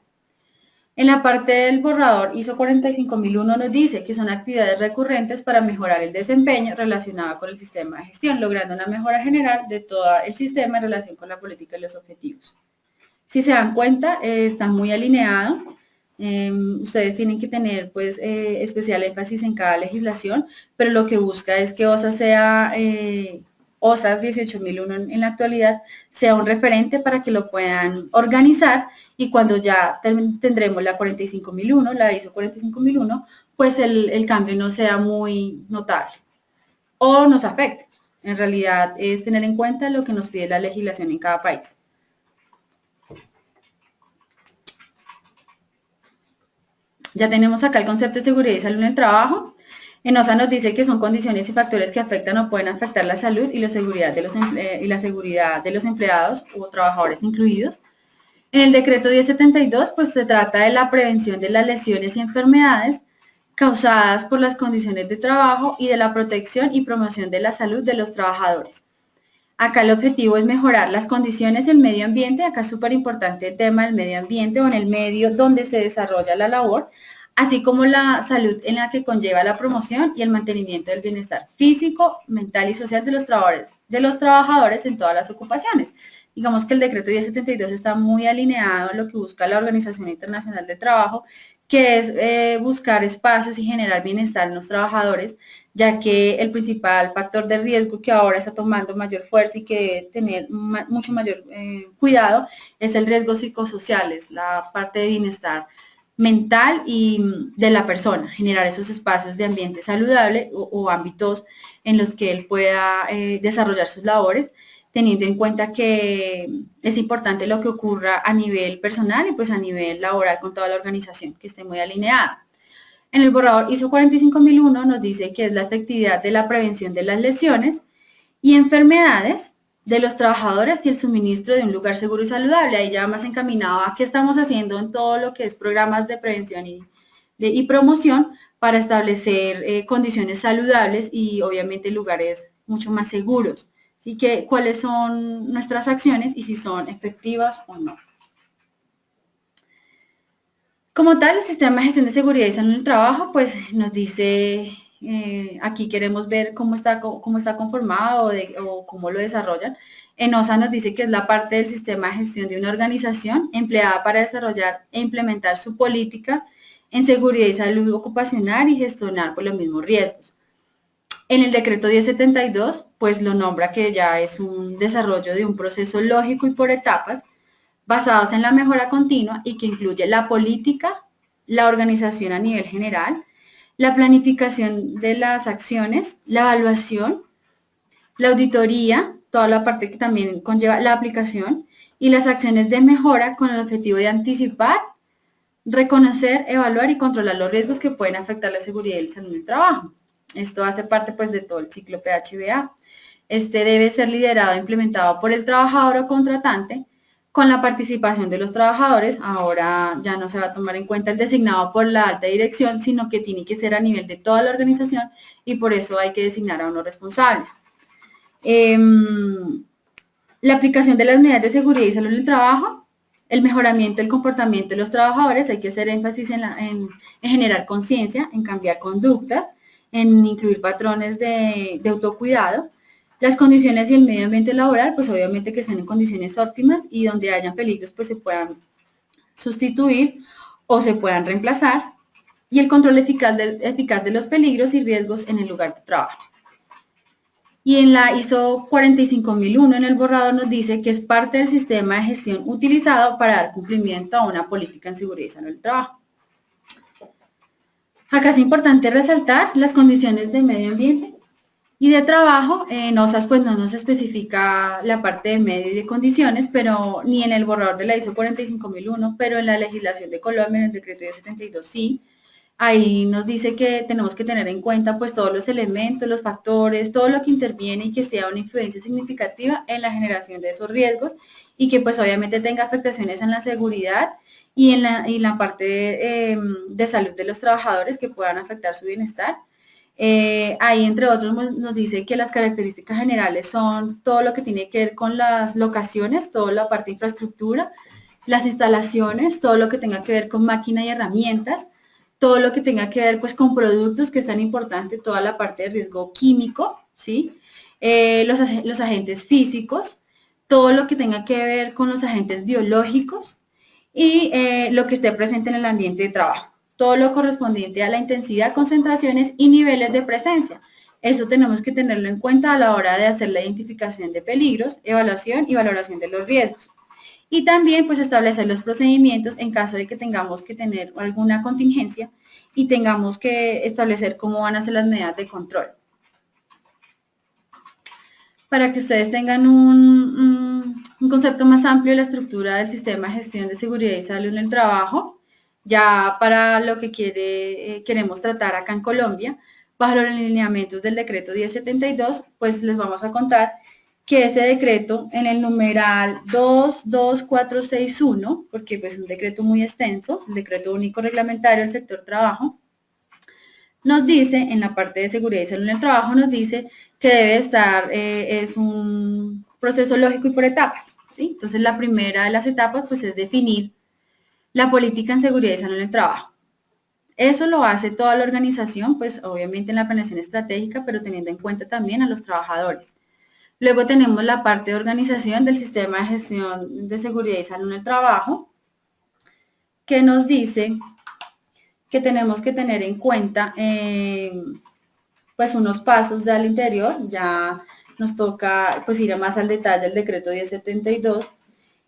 En la parte del borrador ISO 45001 nos dice que son actividades recurrentes para mejorar el desempeño relacionado con el sistema de gestión, logrando una mejora general de todo el sistema en relación con la política y los objetivos. Si se dan cuenta, está muy alineado. Ustedes tienen que tener pues especial énfasis en cada legislación, pero lo que busca es que OSAS sea OSAS 18001 en la actualidad sea un referente para que lo puedan organizar, y cuando ya tendremos la 45001, la ISO 45001, pues el cambio no sea muy notable o nos afecte. En realidad es tener en cuenta lo que nos pide la legislación en cada país. Ya tenemos acá el concepto de seguridad y salud en el trabajo. En OSA nos dice que son condiciones y factores que afectan o pueden afectar la salud y la seguridad de los empleados o trabajadores incluidos. En el decreto 1072, pues se trata de la prevención de las lesiones y enfermedades causadas por las condiciones de trabajo y de la protección y promoción de la salud de los trabajadores. Acá el objetivo es mejorar las condiciones del medio ambiente. Acá es súper importante el tema del medio ambiente o en el medio donde se desarrolla la labor, así como la salud en la que conlleva la promoción y el mantenimiento del bienestar físico, mental y social de los trabajadores en todas las ocupaciones. Digamos que el decreto 1072 está muy alineado a lo que busca la Organización Internacional del Trabajo, que es buscar espacios y generar bienestar en los trabajadores, ya que el principal factor de riesgo que ahora está tomando mayor fuerza y que debe tener mucho mayor cuidado es el riesgo psicosocial, es la parte de bienestar mental y de la persona, generar esos espacios de ambiente saludable o ámbitos en los que él pueda desarrollar sus labores, teniendo en cuenta que es importante lo que ocurra a nivel personal y pues a nivel laboral con toda la organización, que esté muy alineada. En el borrador ISO 45001 nos dice que es la efectividad de la prevención de las lesiones y enfermedades de los trabajadores y el suministro de un lugar seguro y saludable. Ahí ya más encaminado a qué estamos haciendo en todo lo que es programas de prevención y promoción para establecer condiciones saludables y obviamente lugares mucho más seguros. Así que cuáles son nuestras acciones y si son efectivas o no. Como tal, el sistema de gestión de seguridad y salud en el trabajo, pues nos dice aquí queremos ver cómo está conformado o cómo lo desarrollan. ENOSA nos dice que es la parte del sistema de gestión de una organización empleada para desarrollar e implementar su política en seguridad y salud ocupacional y gestionar por los mismos riesgos. En el decreto 1072, pues lo nombra que ya es un desarrollo de un proceso lógico y por etapas, basados en la mejora continua y que incluye la política, la organización a nivel general, la planificación de las acciones, la evaluación, la auditoría, toda la parte que también conlleva la aplicación y las acciones de mejora con el objetivo de anticipar, reconocer, evaluar y controlar los riesgos que pueden afectar la seguridad y la salud del trabajo. Esto hace parte pues de todo el ciclo PHBA. Este debe ser liderado e implementado por el trabajador o contratante con la participación de los trabajadores. Ahora ya no se va a tomar en cuenta el designado por la alta dirección, sino que tiene que ser a nivel de toda la organización y por eso hay que designar a unos responsables. La aplicación de las medidas de seguridad y salud en el trabajo, el mejoramiento del comportamiento de los trabajadores, hay que hacer énfasis en generar conciencia, en cambiar conductas, en incluir patrones de autocuidado. Las condiciones y el medio ambiente laboral, pues obviamente que estén en condiciones óptimas y donde hayan peligros, pues se puedan sustituir o se puedan reemplazar. Y el control eficaz de los peligros y riesgos en el lugar de trabajo. Y en la ISO 45001, en el borrador, nos dice que es parte del sistema de gestión utilizado para dar cumplimiento a una política en seguridad y salud del trabajo. Acá es importante resaltar las condiciones de medio ambiente y de trabajo. En OSAS pues no nos especifica la parte de medio y de condiciones, pero ni en el borrador de la ISO 45001, pero en la legislación de Colombia, en el decreto 1072 sí. Ahí nos dice que tenemos que tener en cuenta pues todos los elementos, los factores, todo lo que interviene y que sea una influencia significativa en la generación de esos riesgos y que pues obviamente tenga afectaciones en la seguridad y en la parte de salud de los trabajadores que puedan afectar su bienestar. Ahí, entre otros, nos dice que las características generales son todo lo que tiene que ver con las locaciones, toda la parte de infraestructura, las instalaciones, todo lo que tenga que ver con máquina y herramientas, todo lo que tenga que ver pues con productos, que es tan importante, toda la parte de riesgo químico, ¿sí? Los agentes físicos, todo lo que tenga que ver con los agentes biológicos y lo que esté presente en el ambiente de trabajo. Todo lo correspondiente a la intensidad, concentraciones y niveles de presencia. Eso tenemos que tenerlo en cuenta a la hora de hacer la identificación de peligros, evaluación y valoración de los riesgos. Y también pues establecer los procedimientos en caso de que tengamos que tener alguna contingencia y tengamos que establecer cómo van a ser las medidas de control. Para que ustedes tengan un concepto más amplio de la estructura del sistema de gestión de seguridad y salud en el trabajo, ya para lo que queremos tratar acá en Colombia, bajo los lineamientos del decreto 1072, pues les vamos a contar que ese decreto en el numeral 22461, porque pues es un decreto muy extenso, el decreto único reglamentario del sector trabajo, nos dice, en la parte de seguridad y salud en el trabajo, nos dice que debe estar, es un proceso lógico y por etapas, ¿sí? Entonces la primera de las etapas pues es definir la política en seguridad y salud en el trabajo. Eso lo hace toda la organización, pues obviamente en la planeación estratégica, pero teniendo en cuenta también a los trabajadores. Luego tenemos la parte de organización del sistema de gestión de seguridad y salud en el trabajo, que nos dice que tenemos que tener en cuenta pues unos pasos ya al interior. Ya nos toca pues ir más al detalle del decreto 1072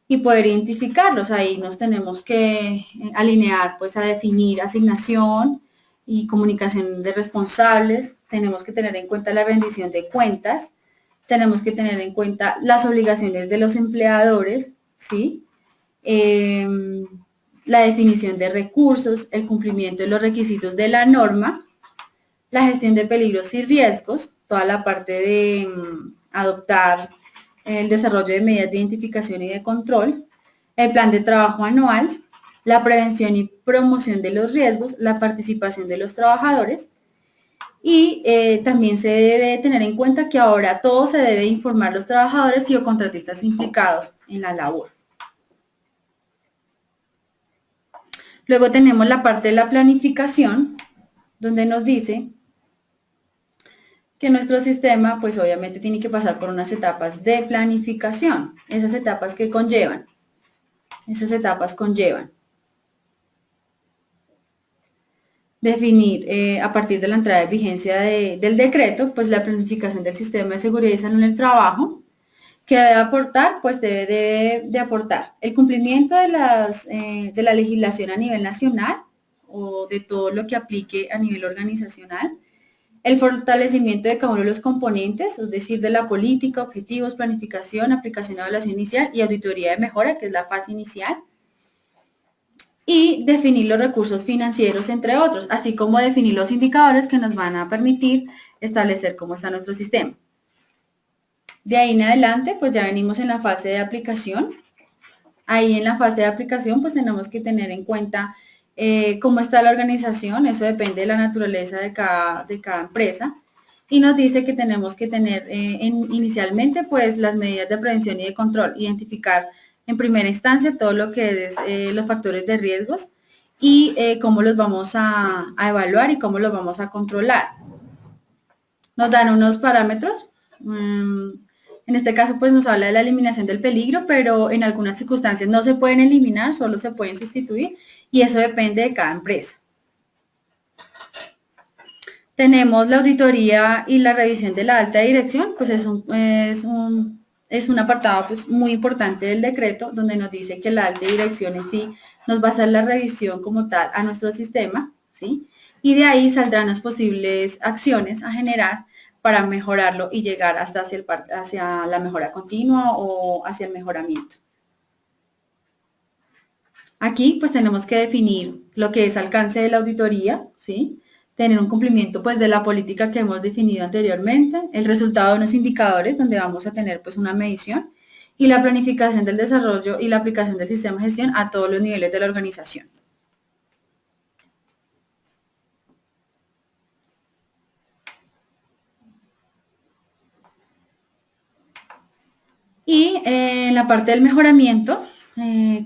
y poder identificarlos. Ahí nos tenemos que alinear pues a definir asignación y comunicación de responsables. Tenemos que tener en cuenta la rendición de cuentas. Tenemos que tener en cuenta las obligaciones de los empleadores, ¿sí? La definición de recursos, el cumplimiento de los requisitos de la norma, la gestión de peligros y riesgos, toda la parte de adoptar el desarrollo de medidas de identificación y de control, el plan de trabajo anual, la prevención y promoción de los riesgos, la participación de los trabajadores. Y también se debe tener en cuenta que ahora todo se debe informar a los trabajadores y o contratistas implicados en la labor. Luego tenemos la parte de la planificación, donde nos dice que nuestro sistema, pues obviamente tiene que pasar por unas etapas de planificación. Esas etapas que conllevan. Esas etapas conllevan definir a partir de la entrada de vigencia del decreto, pues la planificación del sistema de seguridad y salud en el trabajo, que debe aportar, pues debe de aportar el cumplimiento de la legislación a nivel nacional o de todo lo que aplique a nivel organizacional, el fortalecimiento de cada uno de los componentes, es decir, de la política, objetivos, planificación, aplicación, evaluación inicial y auditoría de mejora, que es la fase inicial, y definir los recursos financieros, entre otros, así como definir los indicadores que nos van a permitir establecer cómo está nuestro sistema. De ahí en adelante, pues ya venimos en la fase de aplicación. Ahí en la fase de aplicación, pues tenemos que tener en cuenta cómo está la organización, eso depende de la naturaleza de cada empresa, y nos dice que tenemos que tener inicialmente, pues las medidas de prevención y de control, identificar en primera instancia todo lo que es los factores de riesgos y cómo los vamos a evaluar y cómo los vamos a controlar. Nos dan unos parámetros. En este caso, pues nos habla de la eliminación del peligro, pero en algunas circunstancias no se pueden eliminar, solo se pueden sustituir, y eso depende de cada empresa. Tenemos la auditoría y la revisión de la alta dirección, pues es un apartado pues, muy importante del decreto, donde nos dice que la alta dirección en sí nos va a hacer la revisión como tal a nuestro sistema, ¿sí? Y de ahí saldrán las posibles acciones a generar para mejorarlo y llegar hasta hacia la mejora continua o hacia el mejoramiento. Aquí pues tenemos que definir lo que es alcance de la auditoría, ¿sí? Tener un cumplimiento pues de la política que hemos definido anteriormente, el resultado de unos indicadores donde vamos a tener pues una medición y la planificación del desarrollo y la aplicación del sistema de gestión a todos los niveles de la organización. Y en la parte del mejoramiento,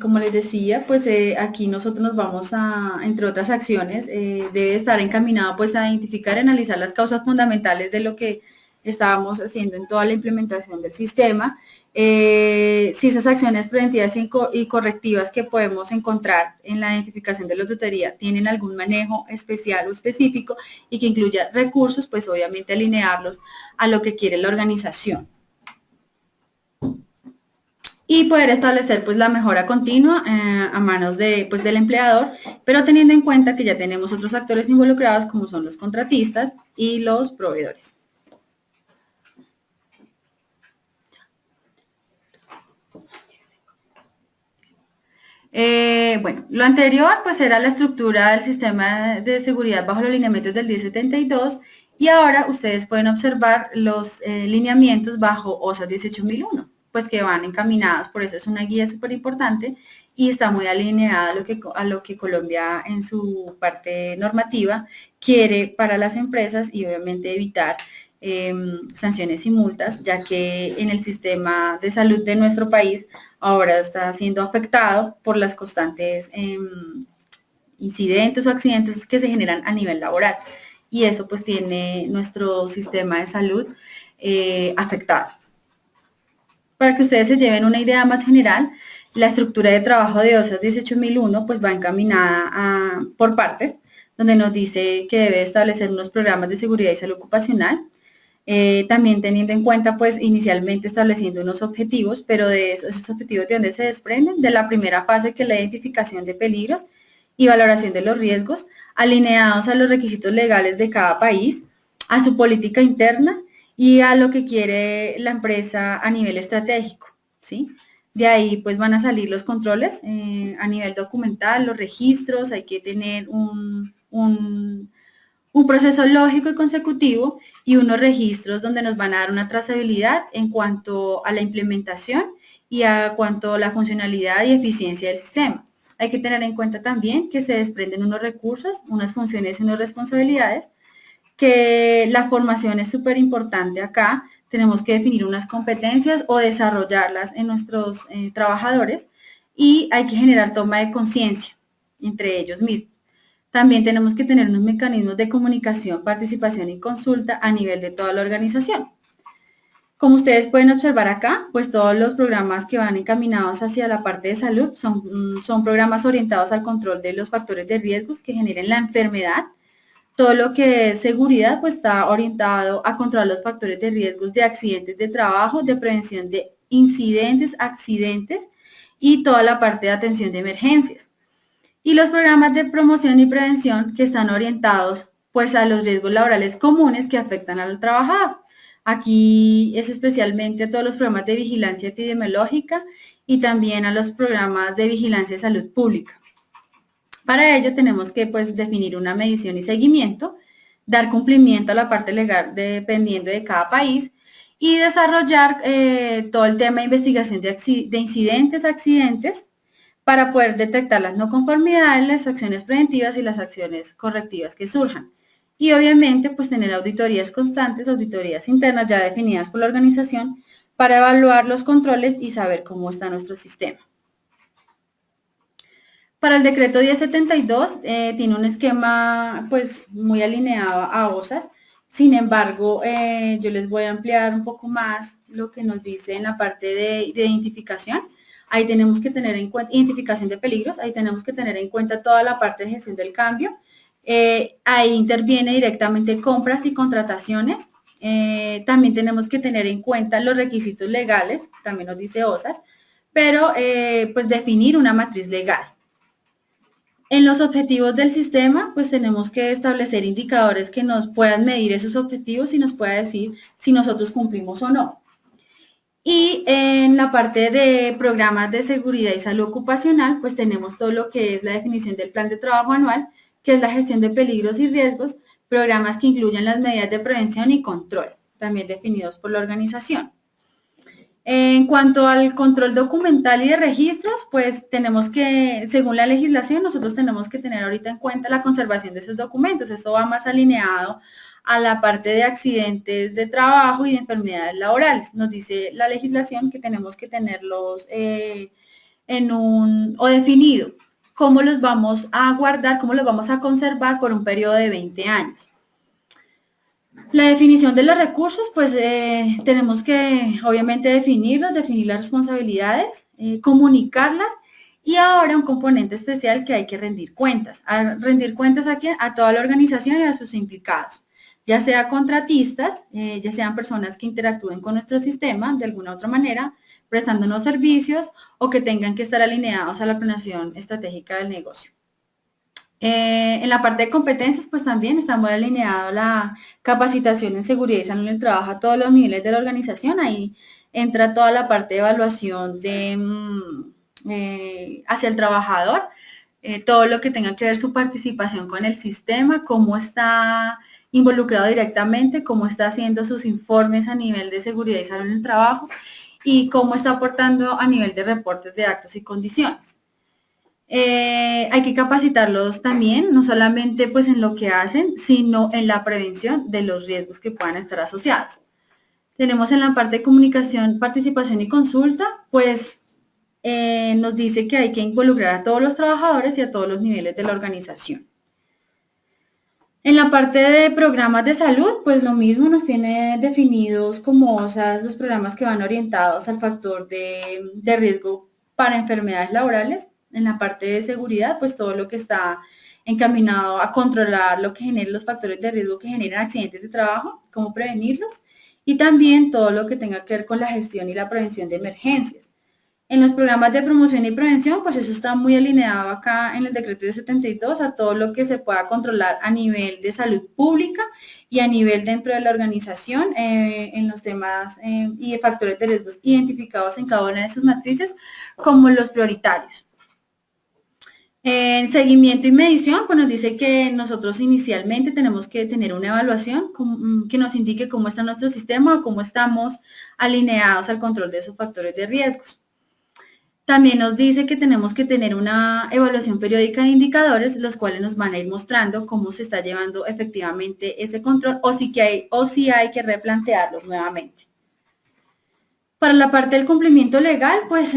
como les decía, pues aquí nosotros nos vamos a, entre otras acciones, debe estar encaminado pues a identificar y analizar las causas fundamentales de lo que estábamos haciendo en toda la implementación del sistema, si esas acciones preventivas y correctivas que podemos encontrar en la identificación de la auditoría tienen algún manejo especial o específico y que incluya recursos, pues obviamente alinearlos a lo que quiere la organización. Y poder establecer pues la mejora continua a manos pues, del empleador, pero teniendo en cuenta que ya tenemos otros actores involucrados como son los contratistas y los proveedores. Bueno, lo anterior pues era la estructura del sistema de seguridad bajo los lineamientos del 1072 y ahora ustedes pueden observar los lineamientos bajo OSA 18001. Pues que van encaminados, por eso es una guía súper importante y está muy alineada a lo que Colombia en su parte normativa quiere para las empresas y obviamente evitar sanciones y multas, ya que en el sistema de salud de nuestro país ahora está siendo afectado por las constantes incidentes o accidentes que se generan a nivel laboral y eso pues tiene nuestro sistema de salud afectado. Para que ustedes se lleven una idea más general, la estructura de trabajo de OSA 18001 pues va encaminada por partes, donde nos dice que debe establecer unos programas de seguridad y salud ocupacional, también teniendo en cuenta pues inicialmente estableciendo unos objetivos, pero de esos objetivos de dónde se desprenden, de la primera fase que es la identificación de peligros y valoración de los riesgos, alineados a los requisitos legales de cada país, a su política interna, y a lo que quiere la empresa a nivel estratégico, ¿sí? De ahí pues van a salir los controles a nivel documental, los registros, hay que tener un proceso lógico y consecutivo y unos registros donde nos van a dar una trazabilidad en cuanto a la implementación y a cuanto a la funcionalidad y eficiencia del sistema. Hay que tener en cuenta también que se desprenden unos recursos, unas funciones y unas responsabilidades, que la formación es súper importante acá, tenemos que definir unas competencias o desarrollarlas en nuestros trabajadores y hay que generar toma de conciencia entre ellos mismos. También tenemos que tener unos mecanismos de comunicación, participación y consulta a nivel de toda la organización. Como ustedes pueden observar acá, pues todos los programas que van encaminados hacia la parte de salud son programas orientados al control de los factores de riesgos que generen la enfermedad. Todo lo que es seguridad pues está orientado a controlar los factores de riesgos de accidentes de trabajo, de prevención de incidentes, accidentes y toda la parte de atención de emergencias. Y los programas de promoción y prevención que están orientados pues a los riesgos laborales comunes que afectan al trabajador. Aquí es especialmente a todos los programas de vigilancia epidemiológica y también a los programas de vigilancia de salud pública. Para ello tenemos que pues, definir una medición y seguimiento, dar cumplimiento a la parte legal dependiendo de cada país y desarrollar todo el tema de investigación de incidentes, accidentes, para poder detectar las no conformidades, las acciones preventivas y las acciones correctivas que surjan. Y obviamente, pues tener auditorías constantes, auditorías internas ya definidas por la organización para evaluar los controles y saber cómo está nuestro sistema. Para el decreto 1072 tiene un esquema pues muy alineado a OSAS. Sin embargo, yo les voy a ampliar un poco más lo que nos dice en la parte de identificación. Ahí tenemos que tener en cuenta identificación de peligros, ahí tenemos que tener en cuenta toda la parte de gestión del cambio. Ahí interviene directamente compras y contrataciones. También tenemos que tener en cuenta los requisitos legales, también nos dice OSAS, pero pues definir una matriz legal. En los objetivos del sistema, pues tenemos que establecer indicadores que nos puedan medir esos objetivos y nos pueda decir si nosotros cumplimos o no. Y en la parte de programas de seguridad y salud ocupacional, pues tenemos todo lo que es la definición del plan de trabajo anual, que es la gestión de peligros y riesgos, programas que incluyen las medidas de prevención y control, también definidos por la organización. En cuanto al control documental y de registros, pues tenemos que, según la legislación, nosotros tenemos que tener ahorita en cuenta la conservación de esos documentos. Esto va más alineado a la parte de accidentes de trabajo y de enfermedades laborales. Nos dice la legislación que tenemos que tenerlos o definido cómo los vamos a guardar, cómo los vamos a conservar por un periodo de 20 años. La definición de los recursos, pues tenemos que obviamente definirlos, definir las responsabilidades, comunicarlas y ahora un componente especial que hay que rendir cuentas. A rendir cuentas a toda la organización y a sus implicados, ya sea contratistas, ya sean personas que interactúen con nuestro sistema de alguna u otra manera, prestándonos servicios o que tengan que estar alineados a la planeación estratégica del negocio. En la parte de competencias, pues también está muy alineado la capacitación en seguridad y salud en el trabajo a todos los niveles de la organización. Ahí entra toda la parte de evaluación hacia el trabajador, todo lo que tenga que ver su participación con el sistema, cómo está involucrado directamente, cómo está haciendo sus informes a nivel de seguridad y salud en el trabajo y cómo está aportando a nivel de reportes de actos y condiciones. Hay que capacitarlos también, no solamente pues en lo que hacen, sino en la prevención de los riesgos que puedan estar asociados. Tenemos en la parte de comunicación, participación y consulta, pues nos dice que hay que involucrar a todos los trabajadores y a todos los niveles de la organización. En la parte de programas de salud, pues lo mismo nos tiene definidos como OSAS los programas que van orientados al factor de riesgo para enfermedades laborales. En la parte de seguridad, pues todo lo que está encaminado a controlar lo que genera los factores de riesgo que generan accidentes de trabajo, cómo prevenirlos, y también todo lo que tenga que ver con la gestión y la prevención de emergencias. En los programas de promoción y prevención, pues eso está muy alineado acá en el decreto de 72 a todo lo que se pueda controlar a nivel de salud pública y a nivel dentro de la organización en los temas y de factores de riesgos identificados en cada una de sus matrices como los prioritarios. En seguimiento y medición, pues nos dice que nosotros inicialmente tenemos que tener una evaluación que nos indique cómo está nuestro sistema o cómo estamos alineados al control de esos factores de riesgos. También nos dice que tenemos que tener una evaluación periódica de indicadores, los cuales nos van a ir mostrando cómo se está llevando efectivamente ese control o si hay que replantearlos nuevamente. Para la parte del cumplimiento legal, pues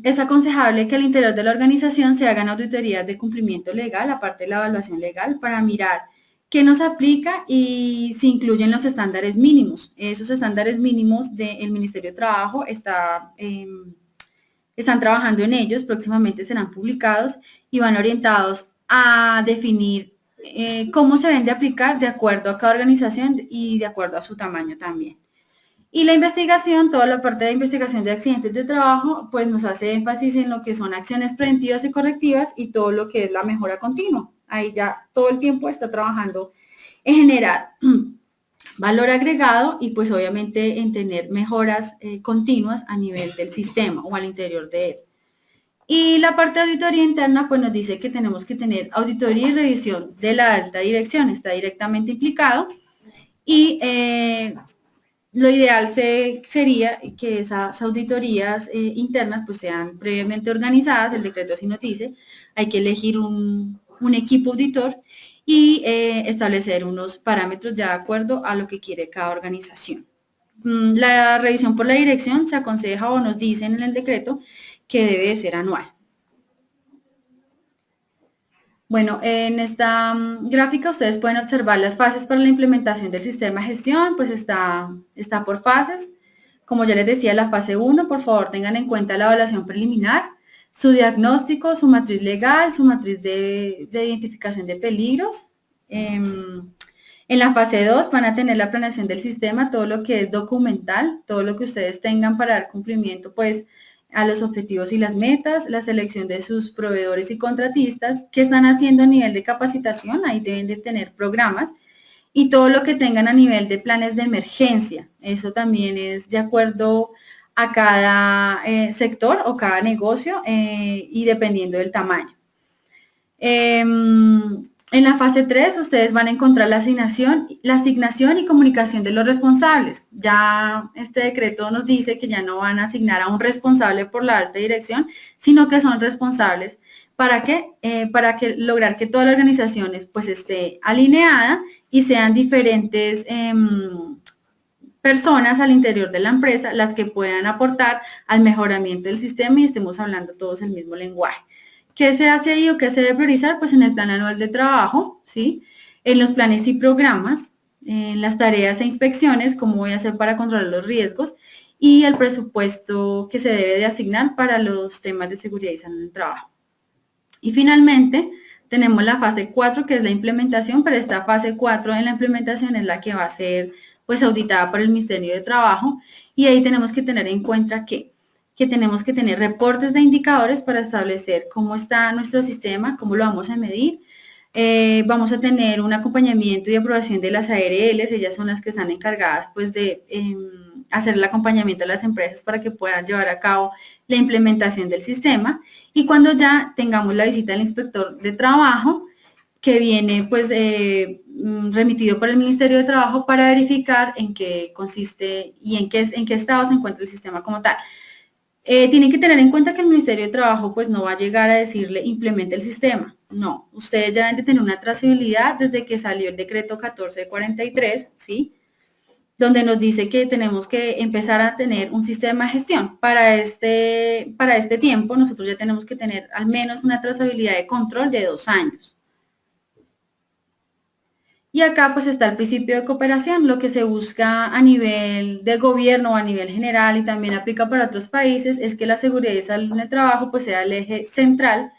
es aconsejable que al interior de la organización se hagan auditorías de cumplimiento legal, aparte de la evaluación legal, para mirar qué nos aplica y si incluyen los estándares mínimos. Esos estándares mínimos del Ministerio de Trabajo están trabajando en ellos, próximamente serán publicados y van orientados a definir cómo se deben de aplicar de acuerdo a cada organización y de acuerdo a su tamaño también. Y la investigación, toda la parte de investigación de accidentes de trabajo, pues nos hace énfasis en lo que son acciones preventivas y correctivas y todo lo que es la mejora continua. Ahí ya todo el tiempo está trabajando en generar valor agregado y pues obviamente en tener mejoras continuas a nivel del sistema o al interior de él. Y la parte de auditoría interna pues nos dice que tenemos que tener auditoría y revisión de la alta dirección, está directamente implicado y lo ideal sería que esas auditorías internas pues sean previamente organizadas, el decreto así nos dice, hay que elegir un equipo auditor y establecer unos parámetros ya de acuerdo a lo que quiere cada organización. La revisión por la dirección se aconseja o nos dicen en el decreto que debe ser anual. Bueno, en esta gráfica ustedes pueden observar las fases para la implementación del sistema de gestión, pues está por fases. Como ya les decía, la fase 1, por favor tengan en cuenta la evaluación preliminar, su diagnóstico, su matriz legal, su matriz de identificación de peligros. En la fase 2 van a tener la planeación del sistema, todo lo que es documental, todo lo que ustedes tengan para dar cumplimiento, pues, a los objetivos y las metas, la selección de sus proveedores y contratistas, qué están haciendo a nivel de capacitación, ahí deben de tener programas, y todo lo que tengan a nivel de planes de emergencia. Eso también es de acuerdo a cada sector o cada negocio y dependiendo del tamaño. En la fase 3 ustedes van a encontrar la asignación y comunicación de los responsables. Ya este decreto nos dice que ya no van a asignar a un responsable por la alta dirección, sino que son responsables. ¿Para qué? Para lograr que toda la organización pues esté alineada y sean diferentes personas al interior de la empresa las que puedan aportar al mejoramiento del sistema y estemos hablando todos el mismo lenguaje. ¿Qué se hace ahí o qué se debe priorizar? Pues en el plan anual de trabajo, ¿sí? En los planes y programas, en las tareas e inspecciones, cómo voy a hacer para controlar los riesgos y el presupuesto que se debe de asignar para los temas de seguridad y salud en el trabajo. Y finalmente, tenemos la fase 4, que es la implementación, pero esta fase 4 en la implementación es la que va a ser pues auditada por el Ministerio de Trabajo y ahí tenemos que tener en cuenta que tenemos que tener reportes de indicadores para establecer cómo está nuestro sistema, cómo lo vamos a medir. Vamos a tener un acompañamiento y aprobación de las ARLs, ellas son las que están encargadas pues de hacer el acompañamiento a las empresas para que puedan llevar a cabo la implementación del sistema y cuando ya tengamos la visita del inspector de trabajo que viene pues remitido por el Ministerio de Trabajo para verificar en qué consiste y en qué estado se encuentra el sistema como tal. Tienen que tener en cuenta que el Ministerio de Trabajo pues no va a llegar a decirle implemente el sistema. No, ustedes ya deben de tener una trazabilidad desde que salió el decreto 1443, ¿sí? Donde nos dice que tenemos que empezar a tener un sistema de gestión. Para este tiempo nosotros ya tenemos que tener al menos una trazabilidad de control de 2 años. Y acá pues está el principio de cooperación, lo que se busca a nivel de gobierno o a nivel general y también aplica para otros países, es que la seguridad y salud en el trabajo pues sea el eje central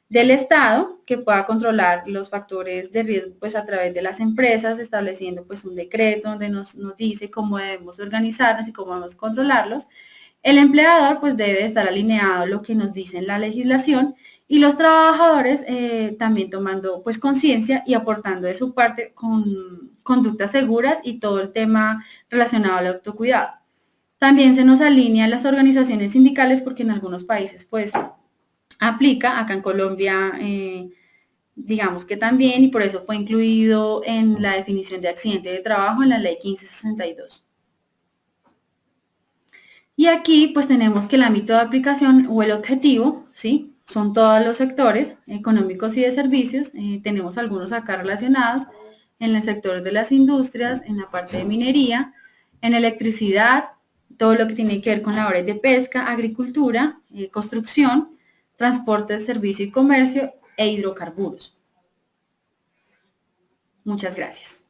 del Estado que pueda controlar los factores de riesgo pues a través de las empresas, estableciendo pues un decreto donde nos dice cómo debemos organizarnos y cómo debemos controlarlos. El empleador pues debe estar alineado a lo que nos dice en la legislación y los trabajadores también tomando pues conciencia y aportando de su parte con conductas seguras y todo el tema relacionado al autocuidado. También se nos alinean las organizaciones sindicales porque en algunos países pues aplica, acá en Colombia digamos que también y por eso fue incluido en la definición de accidente de trabajo en la ley 1562. Y aquí pues tenemos que el ámbito de aplicación o el objetivo, ¿sí? Son todos los sectores económicos y de servicios. Tenemos algunos acá relacionados en el sector de las industrias, en la parte de minería, en electricidad, todo lo que tiene que ver con labores de pesca, agricultura, construcción, transporte, servicio y comercio e hidrocarburos. Muchas gracias.